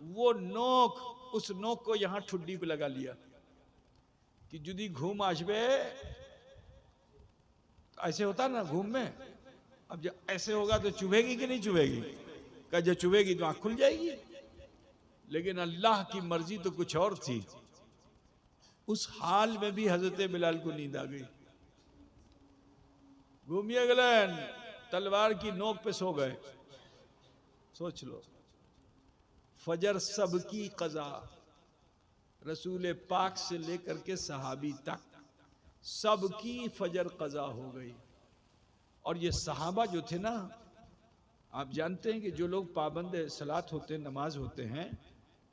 वो नोक, उस नोक को यहां ठुड्डी पे लगा लिया कि जुदी घूम आसबे, ऐसे होता ना घूम में। अब जब ऐसे होगा तो चुभेगी कि नहीं चुभेगी? क्या जब चुभेगी तो आंख खुल जाएगी। लेकिन अल्लाह की मर्जी तो कुछ और थी। उस हाल में भी हजरत बिलाल को नींद आ गई। घूमिए गलन, तलवार की नोक पे सो गए। सोच लो, फजर सबकी कज़ा, रसूल पाक से लेकर के सहाबी तक सबकी फजर कज़ा हो गई। और ये सहाबा जो थे ना, आप जानते हैं कि जो लोग पाबंद सलात होते हैं, नमाज होते हैं,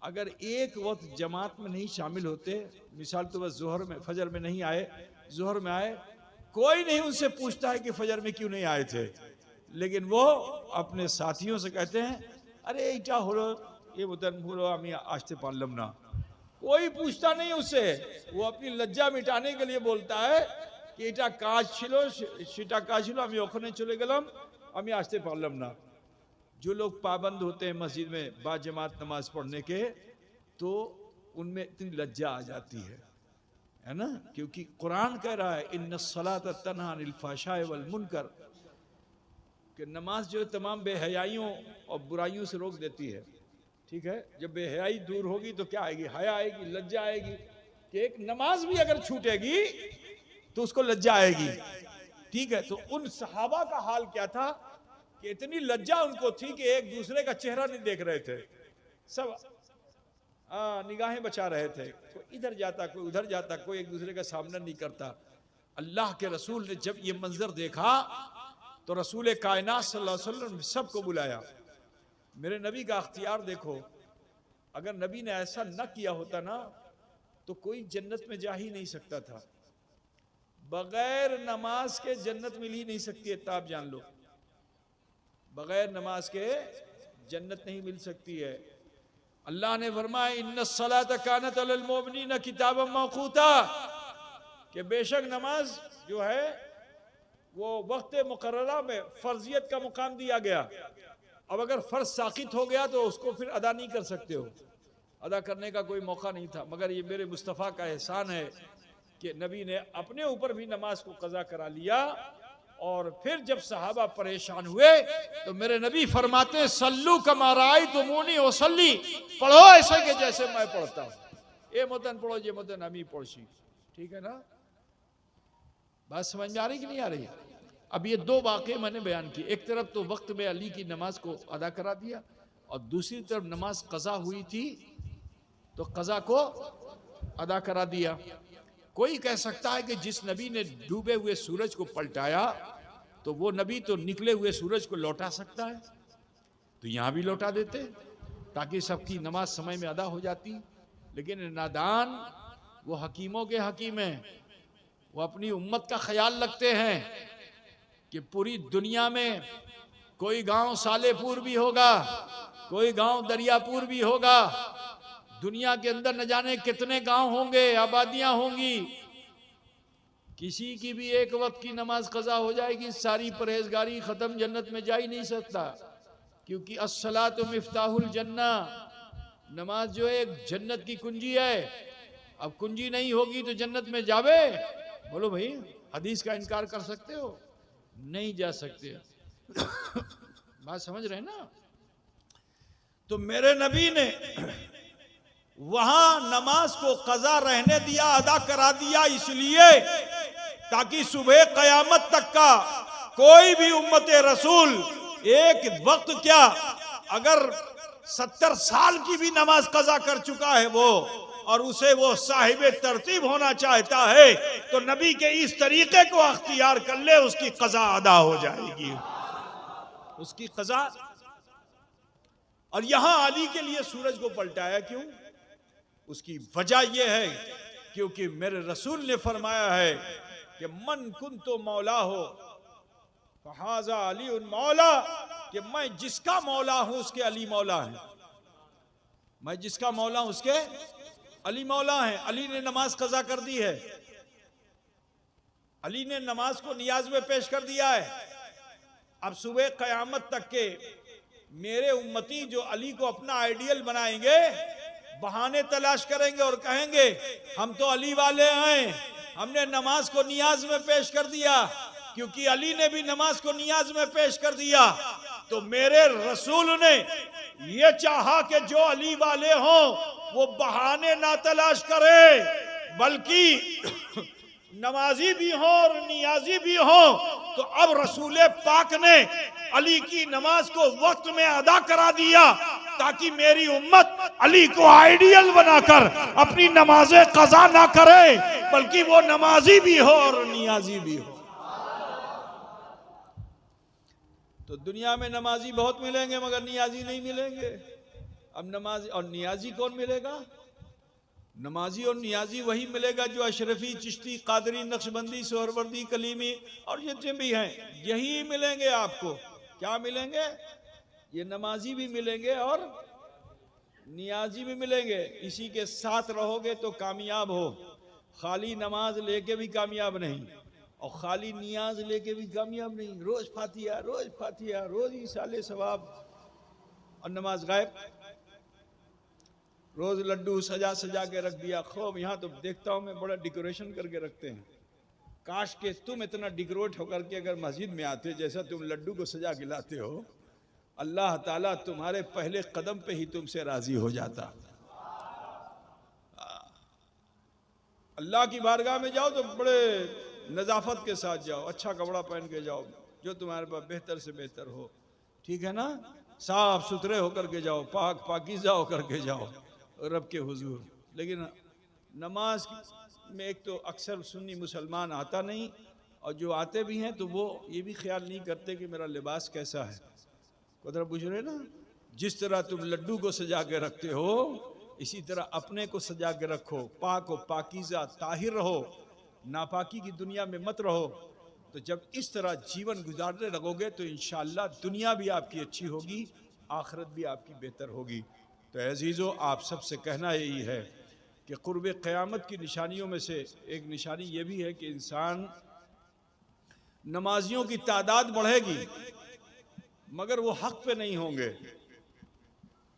अगर एक वक्त जमात में नहीं शामिल होते, मिसाल तो बस जोहर में, फजर में नहीं आए, जोहर में आए, कोई नहीं उनसे पूछता है कि फजर में क्यों नहीं आए थे। लेकिन वो अपने साथियों से कहते हैं, अरे इटा होलो ये बतन बोलो हमें आस्ते पार्लम ना। कोई पूछता नहीं उससे, वो अपनी लज्जा मिटाने के लिए बोलता है कि इटा काज छिलो, सीटा काज छिलो, हमें ओखने चले गलम, हमें आस्ते पार्लम ना। जो लोग पाबंद होते हैं मस्जिद में बाजमात नमाज पढ़ने के, तो उनमें इतनी लज्जा आ जाती है ना, क्योंकि कुरान कह रहा है इन्नस्सलात तन्हा अनिल फ़ाहशाइ वल मुनकर, कि नमाज जो है तमाम बेहयाइयों और बुराइयों से रोक देती है। ठीक है, जब बेहयाई दूर होगी तो क्या आएगी? हया आएगी, लज्जा आएगी। कि एक नमाज भी अगर छूटेगी तो उसको लज्जा आएगी। ठीक है, तो उन सहाबा का हाल क्या था कि इतनी लज्जा उनको थी कि एक दूसरे का चेहरा नहीं देख रहे थे, सब निगाहें बचा रहे थे। कोई इधर जाता, कोई उधर जाता, कोई एक दूसरे का सामना नहीं करता। अल्लाह के रसूल ने जब ये मंजर देखा तो रसूल कायनात सल्लल्लाहु अलैहि वसल्लम सबको बुलाया। मेरे नबी का अख्तियार देखो, अगर नबी ने ऐसा न किया होता ना तो कोई जन्नत में जा ही नहीं सकता था। बगैर नमाज के जन्नत मिल ही नहीं सकती है, आप जान लो, बगैर नमाज के जन्नत नहीं मिल सकती है। अल्लाह ने फरमाया इन्नस्सलात कानत अलल मोमिनीन किताबम मौक़ूता, कि बेशक नमाज जो है वो वक्त मुकर्ररा में फर्जियत का मुकाम दिया गया। अब अगर फर्ज साकित हो गया तो उसको फिर अदा नहीं कर सकते हो, अदा करने का कोई मौका नहीं था। मगर ये मेरे मुस्तफ़ा का एहसान है कि नबी ने अपने ऊपर भी नमाज को कज़ा करा लिया। और फिर जब सहाबा परेशान हुए तो मेरे नबी फरमाते हैं सल्लू कमा राअयतुमूनी उसल्ली, पढ़ो ऐसे के जैसे मैं पढ़ता हूँ। ये मतन पढ़ो, ये मतन अमी पढ़ी। ठीक है ना, बात समझ में आ रही कि नहीं आ रही? अब ये दो वाक़े मैंने बयान किए। एक तरफ तो वक्त में अली की नमाज को अदा करा दिया, और दूसरी तरफ नमाज कज़ा हुई थी तो कज़ा को अदा करा दिया। कोई कह सकता है कि जिस नबी ने डूबे हुए सूरज को पलटाया तो वो नबी तो निकले हुए सूरज को लौटा सकता है, तो यहाँ भी लौटा देते ताकि सबकी नमाज समय में अदा हो जाती। लेकिन नादान, वो हकीमों के हकीम हैं, वो अपनी उम्मत का ख्याल रखते हैं कि पूरी दुनिया में कोई गांव सालेपुर भी होगा, कोई गांव दरियापुर भी होगा, दुनिया के अंदर न जाने कितने गांव होंगे, आबादियां होंगी, किसी की भी एक वक्त की नमाज कज़ा हो जाएगी, सारी परहेजगारी खत्म, जन्नत में जा ही नहीं सकता। क्योंकि अस्सलातु मिफ्ताहुल जन्ना, नमाज जो है एक जन्नत की कुंजी है। अब कुंजी नहीं होगी तो जन्नत में जावे? बोलो भाई, हदीस का इनकार कर सकते हो? नहीं जा सकते। बात समझ रहे ना? तो मेरे नबी ने वहां नमाज को कज़ा रहने दिया, अदा करा दिया, इसलिए ताकि सुबह कयामत तक का कोई भी उम्मत रसूल एक वक्त क्या अगर 70 साल की भी नमाज कज़ा कर चुका है वो, और उसे वो साहिब तरतीब होना चाहता है, तो नबी के इस तरीके को अख्तियार कर ले, उसकी कज़ा अदा हो जाएगी। उसकी कज़ा। और यहां अली के लिए सूरज को पलटाया क्यों? उसकी वजह यह है क्योंकि मेरे रसूल ने फरमाया है कि मन कुंतो मौला हो फहाजा अली उन मौला, कि मैं जिसका मौला हूं उसके अली मौला है। मैं जिसका मौला हूं उसके अली मौला है। अली ने नमाज कज़ा कर दी है, अली ने नमाज को नियाज में पेश कर दिया है। अब सुबह क़यामत तक के मेरे उम्मती जो अली को अपना आइडियल बनाएंगे, बहाने तलाश करेंगे और कहेंगे हम तो अली वाले हैं, हमने नमाज को नियाज में पेश कर दिया, क्योंकि अली ने भी नमाज को नियाज में पेश कर दिया। तो मेरे रसूल ने ये चाहा कि जो अली वाले हों वो बहाने ना तलाश करें, बल्कि नमाजी भी हो और नियाजी भी हो। तो अब रसूल पाक ने अली की नमाज को वक्त में अदा करा दिया, ताकि मेरी उम्मत अली को आइडियल बनाकर अपनी नमाजें कज़ा ना करे, बल्कि वो नमाजी भी हो और नियाजी भी हो। तो दुनिया में नमाजी बहुत मिलेंगे मगर नियाजी नहीं मिलेंगे। अब नमाजी और नियाजी कौन मिलेगा? नमाजी और नियाजी वही मिलेगा जो अशरफी, चिश्ती, कादरी, नक्शबंदी, सोहरवर्दी, कलीमी और जितने भी हैं, यही मिलेंगे आपको। क्या मिलेंगे? ये नमाजी भी मिलेंगे और नियाजी भी मिलेंगे। इसी के साथ रहोगे तो कामयाब हो। खाली नमाज लेके भी कामयाब नहीं और खाली नियाज लेके भी कामयाब नहीं। रोज फातिहा, रोज फातिहा, रोज ईसाले सवाब और नमाज गायब। रोज लड्डू सजा सजा के रख दिया खूब। यहाँ तो देखता हूँ मैं बड़ा डेकोरेशन करके रखते हैं। काश के तुम इतना डेकोरेट होकर के अगर मस्जिद में आते जैसा तुम लड्डू को सजा के लाते हो, अल्लाह ताला तुम्हारे पहले कदम पे ही तुमसे राजी हो जाता। अल्लाह की बारगाह में जाओ तो बड़े नज़ाफत के साथ जाओ, अच्छा कपड़ा पहन के जाओ, जो तुम्हारे पास बेहतर से बेहतर हो, ठीक है ना? साफ सुथरे होकर के जाओ, पाक पाकीज़ा होकर के जाओ रब के हुजूर। लेकिन नमाज में एक तो अक्सर सुन्नी मुसलमान आता नहीं, और जो आते भी हैं तो वो ये भी ख्याल नहीं करते कि मेरा लिबास कैसा है। कुदरा पूछ रहे ना, जिस तरह तुम लड्डू को सजा के रखते हो इसी तरह अपने को सजा के रखो, पाक हो, पाकीज़ा, ताहिर रहो, नापाकी की दुनिया में मत रहो। तो जब इस तरह जीवन गुजारने लगोगे तो इंशाअल्लाह दुनिया भी आपकी अच्छी होगी, आखिरत भी आपकी बेहतर होगी। तो अजीज़ों, आप सबसे कहना यही है कि क़ुर्ब क़यामत की निशानियों में से एक निशानी ये भी है कि इंसान, नमाजियों की तादाद बढ़ेगी मगर वो हक़ पे नहीं होंगे,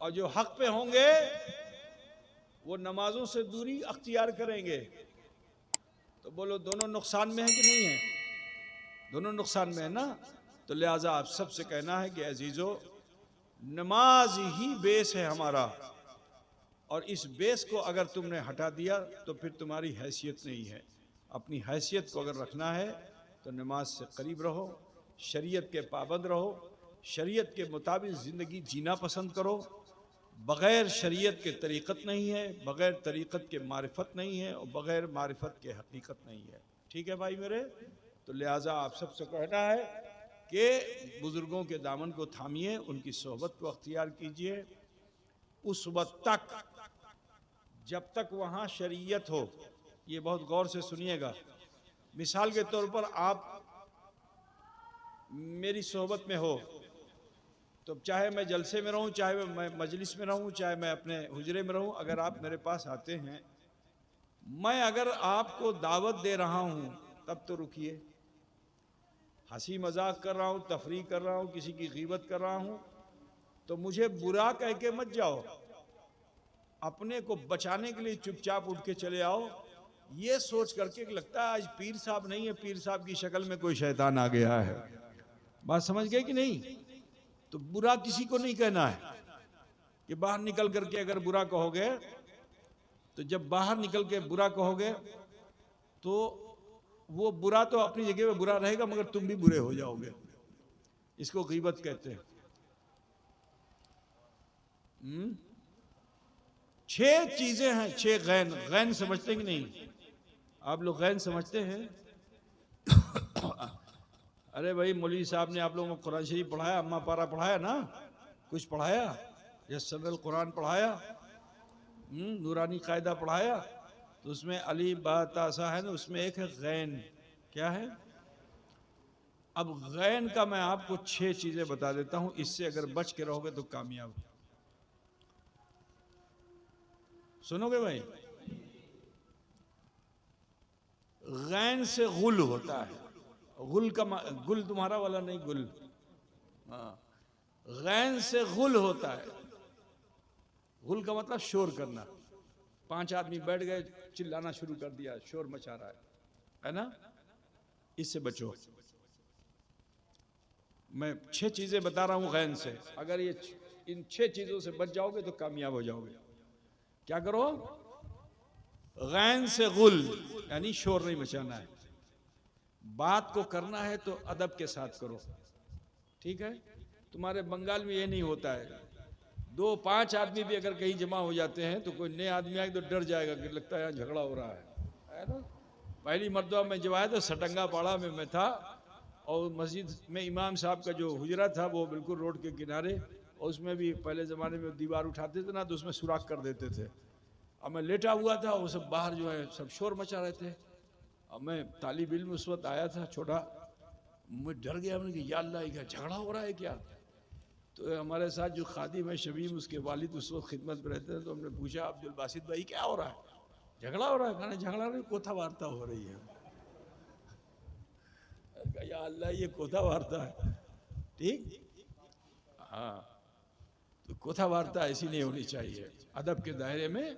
और जो हक़ पे होंगे वो नमाजों से दूरी अख्तियार करेंगे। तो बोलो दोनों नुकसान में है कि नहीं है? दोनों नुकसान में है ना। तो लिहाजा आप सबसे कहना है कि अजीज़ों, नमाज ही बेस है हमारा, और इस बेस को अगर तुमने हटा दिया तो फिर तुम्हारी हैसियत नहीं है। अपनी हैसियत को अगर रखना है तो नमाज से करीब रहो, शरीयत के पाबंद रहो, शरीयत के मुताबिक ज़िंदगी जीना पसंद करो। बग़ैर शरीयत के तरीक़त नहीं है, बग़ैर तरीक़त के मारिफत नहीं है, और बग़ैर मारिफत के हकीकत नहीं है। ठीक है भाई मेरे? तो लिहाजा आप सबसे कहना है कि बुज़ुर्गों के दामन को थामिए, उनकी सोहबत को अख्तियार कीजिए उस वक्त तक जब तक वहाँ शरीयत हो। ये बहुत गौर से सुनिएगा। मिसाल के तौर पर आप मेरी सोहबत में हो तो चाहे मैं जलसे में रहूं, चाहे मैं मजलिस में रहूं, चाहे मैं अपने हुजरे में रहूं, अगर आप मेरे पास आते हैं, मैं अगर आपको दावत दे रहा हूं तब तो रुकिए। हंसी मजाक कर रहा हूं, तफरीह कर रहा हूं, किसी की गीबत कर रहा हूं, तो मुझे बुरा कह के मत जाओ। अपने को बचाने के लिए चुपचाप उठ के चले आओ, ये सोच करके लगता है आज पीर साहब नहीं है, पीर साहब की शक्ल में कोई शैतान आ गया है। बात समझ गए कि नहीं? तो बुरा किसी को नहीं कहना है कि बाहर निकल करके अगर बुरा कहोगे, तो जब बाहर निकल के बुरा कहोगे तो वो बुरा तो अपनी जगह पे बुरा रहेगा मगर तुम भी बुरे हो जाओगे। इसको गीबत कहते हैं। 6 चीजें हैं, 6 गैन। गैन समझते कि नहीं? आप लोग गैन समझते हैं? अरे भाई मौलवी साहब ने आप लोगों को कुरान शरीफ पढ़ाया, अम्मा पारा पढ़ाया ना, कुछ पढ़ाया, यस्सरल कुरान पढ़ाया, नूरानी कायदा पढ़ाया, तो उसमें अली बा ता सा है ना, उसमें एक है गैन। क्या है? अब गैन का मैं आपको 6 चीजें बता देता हूं, इससे अगर बच के रहोगे तो कामयाब। सुनोगे भाई? गैन से गुल होता है। गुल का गुल तुम्हारा वाला नहीं, गुल, हाँ, गैन से गुल होता है। गुल का मतलब शोर करना। 5 आदमी बैठ गए, चिल्लाना शुरू कर दिया, शोर मचा रहा है ना, इससे बचो। मैं 6 चीजें बता रहा हूं गैन से, अगर ये इन 6 चीजों से बच जाओगे तो कामयाब हो जाओगे। क्या करो? गैन से गुल यानी शोर नहीं मचाना है। बात को करना है तो अदब के साथ करो, ठीक है? तुम्हारे बंगाल में ये नहीं होता है। 2-5 आदमी भी अगर कहीं जमा हो जाते हैं तो कोई नए आदमी आए तो डर जाएगा कि लगता है यहाँ झगड़ा हो रहा है ना। पहली मर्तबा में जब आया तो सटंगा पाड़ा में मैं था, और मस्जिद में इमाम साहब का जो हुजरा था वो बिल्कुल रोड के किनारे, और उसमें भी पहले ज़माने में दीवार उठाते थे ना तो उसमें सुराख कर देते थे। अब मैं लेटा हुआ था, वो सब बाहर जो है सब शोर मचा रहे थे। अब मैं तालिब इल्म उस वक्त आया था छोटा, मैं डर गया, मैंने कहा या अल्लाह, क्या झगड़ा हो रहा है क्या? तो हमारे साथ जो खादिम है शमीम, उसके वालिद उस वक्त खिदमत में रहते हैं, तो हमने पूछा अब्दुल बासित भाई क्या हो रहा है? झगड़ा हो रहा है? कहना झगड़ा नहीं, कोथा वार्ता हो रही है। या अल्लाह, ये कोथा वार्ता है, ठीक? हाँ, तो कोथा वार्ता ऐसी नहीं होनी चाहिए। अदब के दायरे में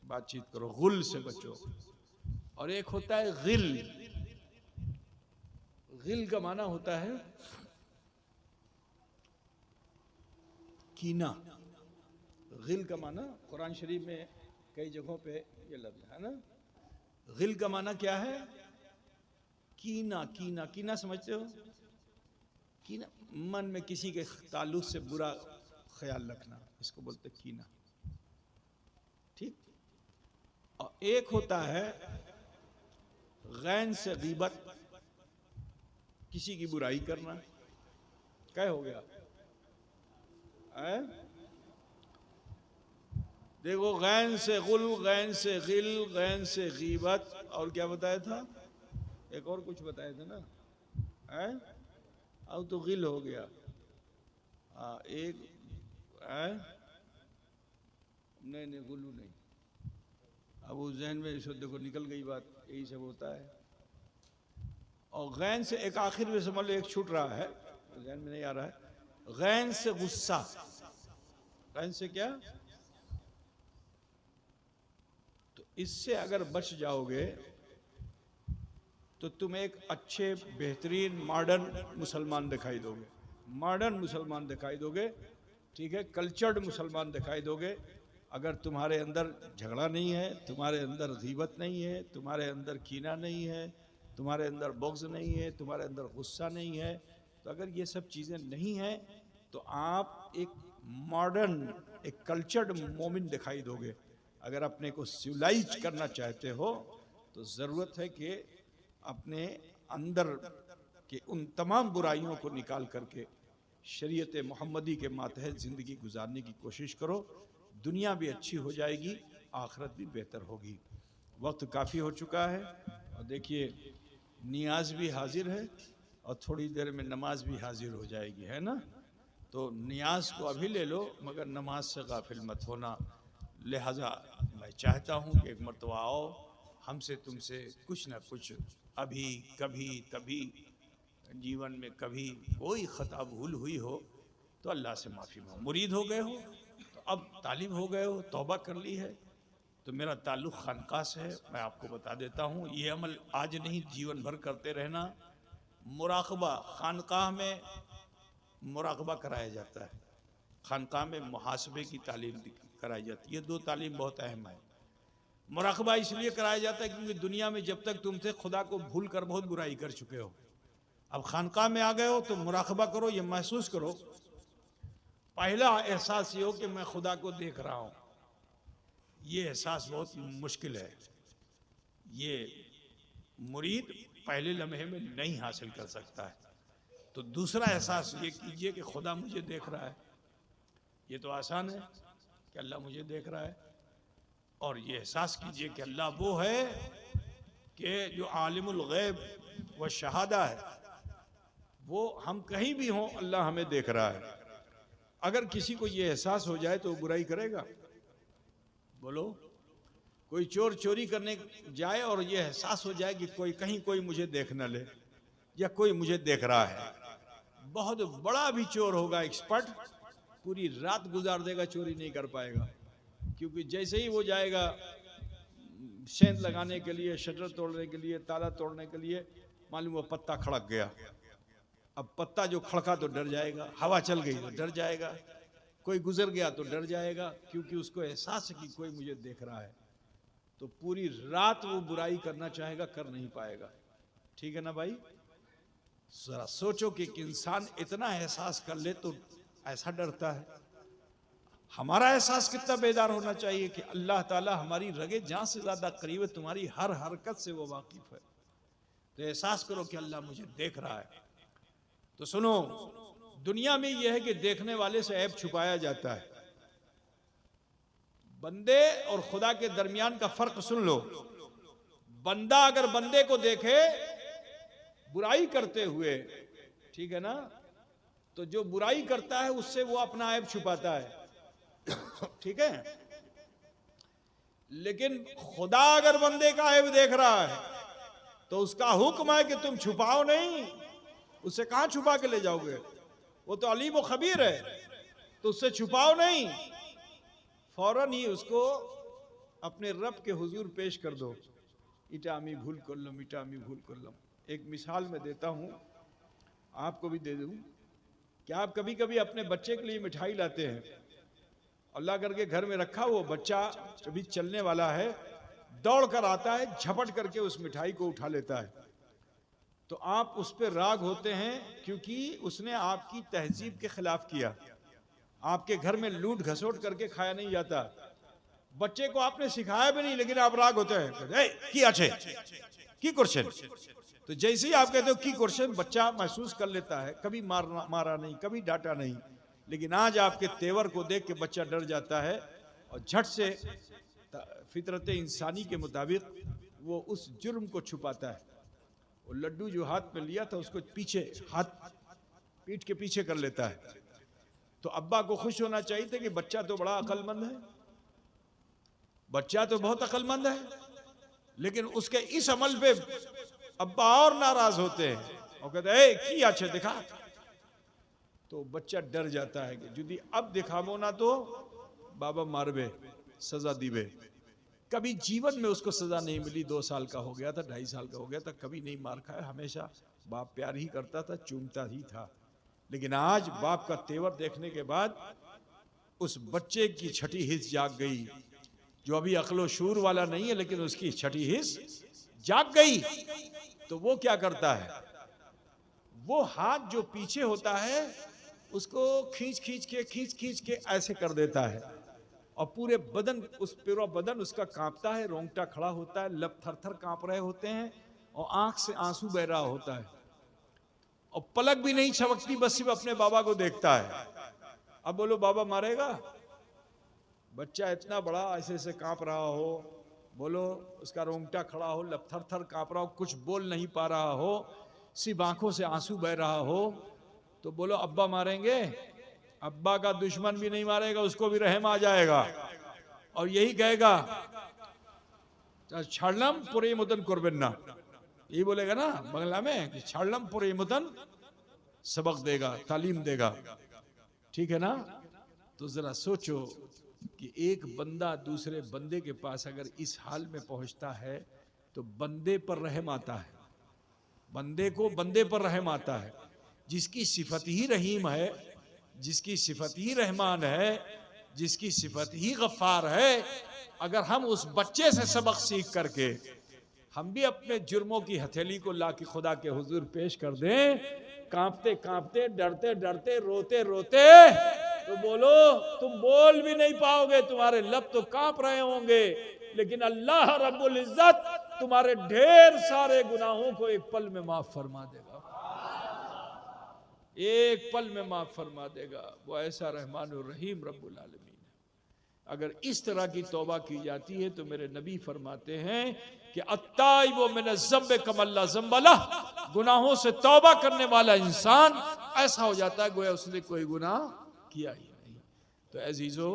बातचीत करो, गुल से बचो। और एक होता है गिल। गिल का माना होता है कीना। गिल का माना कुरान शरीफ में कई जगहों पे ये लफ्ज है ना। गिल का माना क्या है? कीना। कीना, कीना समझते हो? कीना मन में किसी के ताल्लुक से बुरा ख्याल रखना, इसको बोलते कीना, ठीक? और एक होता है गैन से गीबत, किसी की बुराई करना। क्या हो गया? देखो, गैन से गुल, गैन से गिल, गैन से गीबत, और क्या बताया था? एक और कुछ बताए थे ना, है? अब तो गिल हो गया। हाँ, एक है, नहीं गुलू नहीं। अब वो जहन में इस देखो निकल गई बात, यही सब होता है। और गैन से एक आखिर में समझ लो, एक छूट रहा है, जहन में नहीं आ रहा है। गैन से गुस्सा। गैन से क्या? तो इससे अगर बच जाओगे तो तुम एक अच्छे बेहतरीन मॉडर्न मुसलमान दिखाई दोगे। मॉडर्न मुसलमान दिखाई दोगे, ठीक है? कल्चर्ड मुसलमान दिखाई दोगे। अगर तुम्हारे अंदर झगड़ा नहीं है, तुम्हारे अंदर गीबत नहीं है, तुम्हारे अंदर कीना नहीं है, तुम्हारे अंदर बुग़्ज़ नहीं है, तुम्हारे अंदर गुस्सा नहीं है, तो अगर ये सब चीज़ें नहीं हैं तो आप एक मॉडर्न, एक कल्चर्ड मोमिन दिखाई दोगे। अगर अपने को सिविलाइज करना चाहते हो तो ज़रूरत है कि अपने अंदर के उन तमाम बुराइयों को निकाल करके शरीयत मोहम्मदी के मातहत ज़िंदगी गुजारने की कोशिश करो। दुनिया भी अच्छी हो जाएगी, आखिरत भी बेहतर होगी। वक्त काफ़ी हो चुका है, और देखिए नियाज भी हाजिर है, और थोड़ी देर में नमाज भी हाजिर हो जाएगी, है ना? तो नियाज को अभी ले लो, मगर नमाज से गाफिल मत होना। लिहाजा मैं चाहता हूँ कि एक मरतबा आओ, हमसे तुमसे कुछ ना कुछ अभी कभी कभी जीवन में कभी कोई ख़ता भूल हुई हो तो अल्लाह से माफ़ी मांगो। मुरीद हो गए हो तो अब तालिब हो गए हो, तौबा कर ली है, तो मेरा ताल्लुक़ खानकाह से है। मैं आपको बता देता हूँ, ये अमल आज नहीं जीवन भर करते रहना। मुराक़बा, खानकाह में मुराक़बा कराया जाता है, खानकाह में मुहासबे की तालीम कराई जाती है। ये 2 तालीम बहुत अहम है। मुराक़बा इसलिए कराया जाता है क्योंकि दुनिया में जब तक तुम थे खुदा को भूल कर बहुत बुराई कर चुके हो। अब खानकाह में आ गए हो तो मुराक़बा करो, ये महसूस करो। पहला एहसास ये हो कि मैं खुदा को देख रहा हूँ। ये एहसास बहुत मुश्किल है, ये मुरीद पहले लम्हे में नहीं हासिल कर सकता है। तो दूसरा एहसास ये कीजिए कि खुदा मुझे देख रहा है। ये तो आसान है कि अल्लाह मुझे देख रहा है, और ये एहसास कीजिए कि अल्लाह वो है कि जो आलिमुल गैब व शहादा है, वो हम कहीं भी हों अल्लाह हमें देख रहा है। अगर किसी को ये एहसास हो जाए तो वो बुराई करेगा? बोलो, कोई चोर चोरी करने जाए और ये एहसास हो जाए कि कोई मुझे देख न ले, या कोई मुझे देख रहा है, बहुत बड़ा भी चोर होगा, एक्सपर्ट, पूरी रात गुजार देगा, चोरी नहीं कर पाएगा। क्योंकि जैसे ही वो जाएगा सेंध लगाने के लिए, शटर तोड़ने के लिए, ताला तोड़ने के लिए, मालूम वो पत्ता खड़क गया। अब पत्ता जो खड़का तो डर जाएगा, हवा चल गई तो डर जाएगा, कोई गुजर गया तो डर जाएगा, क्योंकि उसको एहसास है कि कोई मुझे देख रहा है। तो पूरी रात वो बुराई करना चाहेगा, कर नहीं पाएगा। ठीक है ना भाई? जरा सोचो कि इंसान इतना एहसास कर ले तो ऐसा डरता है। हमारा एहसास कितना बेदार होना चाहिए कि अल्लाह ताला हमारी रगे जान से ज्यादा करीब है, तुम्हारी हर हरकत से वो वाकिफ है। तो एहसास करो कि अल्लाह मुझे देख रहा है। तो सुनो, दुनिया में यह है कि देखने वाले से ऐब छुपाया जाता है। बंदे और खुदा के दरमियान का फर्क सुन लो। बंदा अगर बंदे को देखे बुराई करते हुए, ठीक है ना, तो जो बुराई करता है उससे वो अपना ऐब छुपाता है, ठीक है। लेकिन खुदा अगर बंदे का ऐब देख रहा है तो उसका हुक्म है कि तुम छुपाओ नहीं। उससे कहां छुपा के ले जाओगे? वो तो अलीम व खबीर है, तो उससे छुपाओ नहीं, फौरन ही उसको अपने रब के हुजूर पेश कर दो। इटा अमी भूल कर लम, इटा अमी भूल कर लम। एक मिसाल मैं देता हूं, आपको भी दे दूं। क्या आप कभी कभी अपने बच्चे के लिए मिठाई लाते हैं, अल्लाह करके घर में रखा, वो बच्चा अभी चलने वाला है, दौड़ कर आता है, झपट करके उस मिठाई को उठा लेता है, तो आप उस पर राग होते हैं क्योंकि उसने आपकी तहजीब के खिलाफ किया। आपके घर में लूट घसोट करके खाया नहीं जाता, बच्चे को आपने सिखाया भी नहीं, लेकिन आप राग होते हैं की अच्छे की क्वेश्चन। तो जैसे ही आप कहते हो की क्वेश्चन, बच्चा महसूस कर लेता है, कभी मारा नहीं, कभी डांटा नहीं, लेकिन आज आपके तेवर को देख के बच्चा डर जाता है और झट से फितरत इंसानी के मुताबिक वो उस जुर्म को छुपाता है। वो लड्डू जो हाथ में लिया था उसको पीछे, हाथ पीठ के पीछे कर लेता है। तो अब्बा को खुश होना चाहिए था कि बच्चा तो बड़ा अक्लमंद है, बच्चा तो बहुत अक्लमंद है, लेकिन उसके इस अमल पे अब्बा और नाराज होते हैं और कहते हैं की अच्छे दिखा। तो बच्चा डर जाता है कि यदि अब दिखावो ना तो बाबा मारबे, सजा दीबे। कभी जीवन में उसको सजा नहीं मिली, 2 साल का हो गया था, 2.5 साल का हो गया था, कभी नहीं मार खाया, हमेशा बाप प्यार ही करता था, चूमता ही था। लेकिन आज बाप का तेवर देखने के बाद उस बच्चे की छठी हिस्स जाग गई, जो अभी अक्लो शूर वाला नहीं है, लेकिन उसकी छठी हिस्स जाग गई। तो वो क्या करता है, वो हाथ जो पीछे होता है उसको खींच खींच के ऐसे कर देता है, और पूरे बदन, उस पूरा बदन उसका कांपता है, रोंगटा खड़ा होता है, लब थर-थर कांप रहे होते हैं, और आंख से आंसू बह रहा होता है, और पलक भी नहीं झपकती, बस सिर्फ अपने बाबा को देखता है। अब बोलो बाबा मारेगा? बच्चा इतना बड़ा ऐसे ऐसे कांप रहा हो, बोलो उसका रोंगटा खड़ा हो, लब थर-थर कांप रहा हो, कुछ बोल नहीं पा रहा हो, सिर्फ आंखों से आंसू बह रहा हो, तो बोलो अब्बा मारेंगे? अब्बा का दुश्मन भी नहीं मारेगा, उसको भी रहम आ जाएगा और यही कहेगा छाड़लम पुरे मुतन कुर्बन्ना, यही बोलेगा ना बंगला में कि छाड़लम पुरे मुतन, सबक देगा, तालीम देगा। ठीक है ना? तो जरा सोचो कि एक बंदा दूसरे बंदे के पास अगर इस हाल में पहुंचता है तो बंदे पर रहम आता है, बंदे को बंदे पर रहम आता है। जिसकी सिफत ही रहीम है, जिसकी सिफत ही रहमान है, जिसकी सिफत ही गफ्फार है, अगर हम उस बच्चे से सबक सीख करके हम भी अपने जुर्मों की हथेली को ला के खुदा के हुजूर पेश कर दें, कांपते कांपते, डरते डरते, रोते रोते, तो बोलो तुम बोल भी नहीं पाओगे, तुम्हारे लब तो कांप रहे होंगे, लेकिन अल्लाह रब्बुल इज्जत तुम्हारे ढेर सारे गुनाहों को एक पल में माफ फरमा देगा। एक पल में माफ फरमा देगा। वो ऐसा रहमान और रहीम रब्बुल आलमीन है। अगर इस तरह की तौबा की जाती है तो मेरे नबी फरमाते हैं कि अत्ताइबु मिन ज़म्बि कमल्ला ज़म्बला, गुनाहों से तौबा करने वाला इंसान ऐसा हो जाता है गोया उसने कोई गुनाह किया ही नहीं। तो अजीज़ो,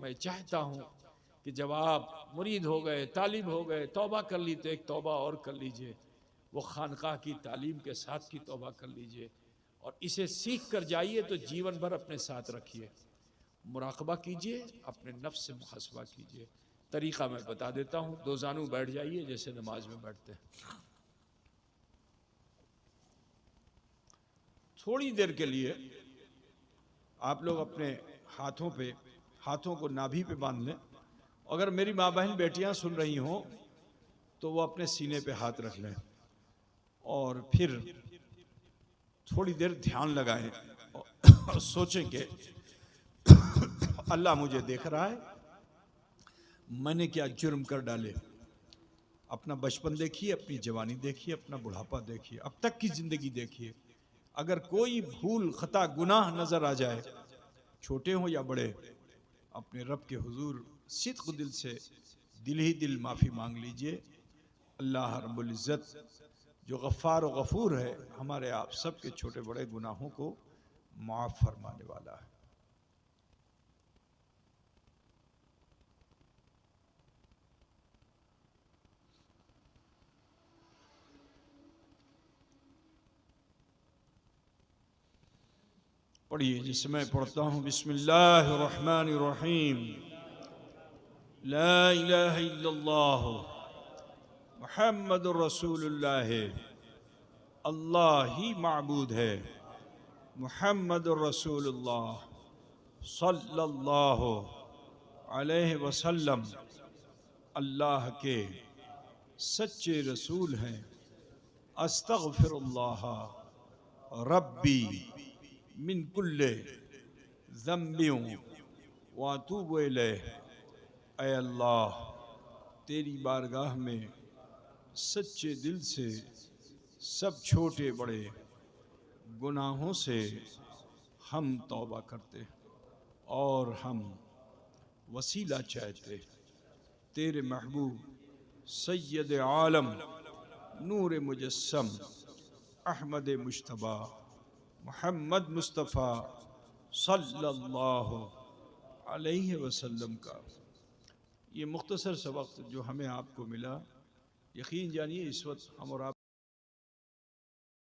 मैं चाहता हूँ कि जब आप मुरीद हो गए, तालिब हो गए, तौबा कर ली तो एक तौबा और कर लीजिए, वो खानकाह की तालीम के साथ की तौबा कर लीजिए और इसे सीख कर जाइए तो जीवन भर अपने साथ रखिए। मुराकबा कीजिए, अपने नफ्स से मुहासबा कीजिए। तरीक़ा मैं बता देता हूँ। दो जानू बैठ जाइए जैसे नमाज में बैठते हैं। थोड़ी देर के लिए आप लोग अपने हाथों को नाभि पे बांध लें। अगर मेरी माँ बहन बेटियां सुन रही हों तो वो अपने सीने पे हाथ रख लें और फिर थोड़ी देर ध्यान लगाएं और सोचें कि अल्लाह मुझे देख रहा है, मैंने क्या जुर्म कर डाले। अपना बचपन देखिए, अपनी जवानी देखिए, अपना बुढ़ापा देखिए, अब तक की जिंदगी देखिए। अगर कोई भूल, खता, गुनाह नजर आ जाए, छोटे हो या बड़े, अपने रब के हुजूर सिद्क़ दिल से दिल ही दिल माफ़ी मांग लीजिए। अल्लाह रब्बुल इज़्ज़त जो गफ़्फ़ार और गफ़ूर है, हमारे आप सब के छोटे बड़े गुनाहों को माफ़ फरमाने वाला है। पढ़िए, जिससे मैं पढ़ता हूँ, बिस्मिल्लाहिर्रहमानिर्रहीम, ला इलाहा इल्लल्लाह मुहम्मदुर रसूलुल्लाह, अल्लाह ही माबूद है, मुहम्मदुर रसूलुल्लाह सल्लल्लाहु अलैहि वसल्लम अल्लाह के सच्चे रसूल हैं। अस्तग़फिरुल्लाह रब्बी मिन कुल्ले ज़म्बियों व अतूबु इलैह। ऐ अल्लाह, तेरी बारगाह में सच्चे दिल से सब छोटे बड़े गुनाहों से हम तौबा करते और हम वसीला चाहते तेरे महबूब सैयद आलम नूर मुजस्सम अहमद मुश्तबा मोहम्मद मुस्तफ़ा सल्लल्लाहु अलैहि वसल्लम का ये मुख्तसर सा वक्त जो हमें आपको मिला, यकीन जानिए इस वक्त हम और आप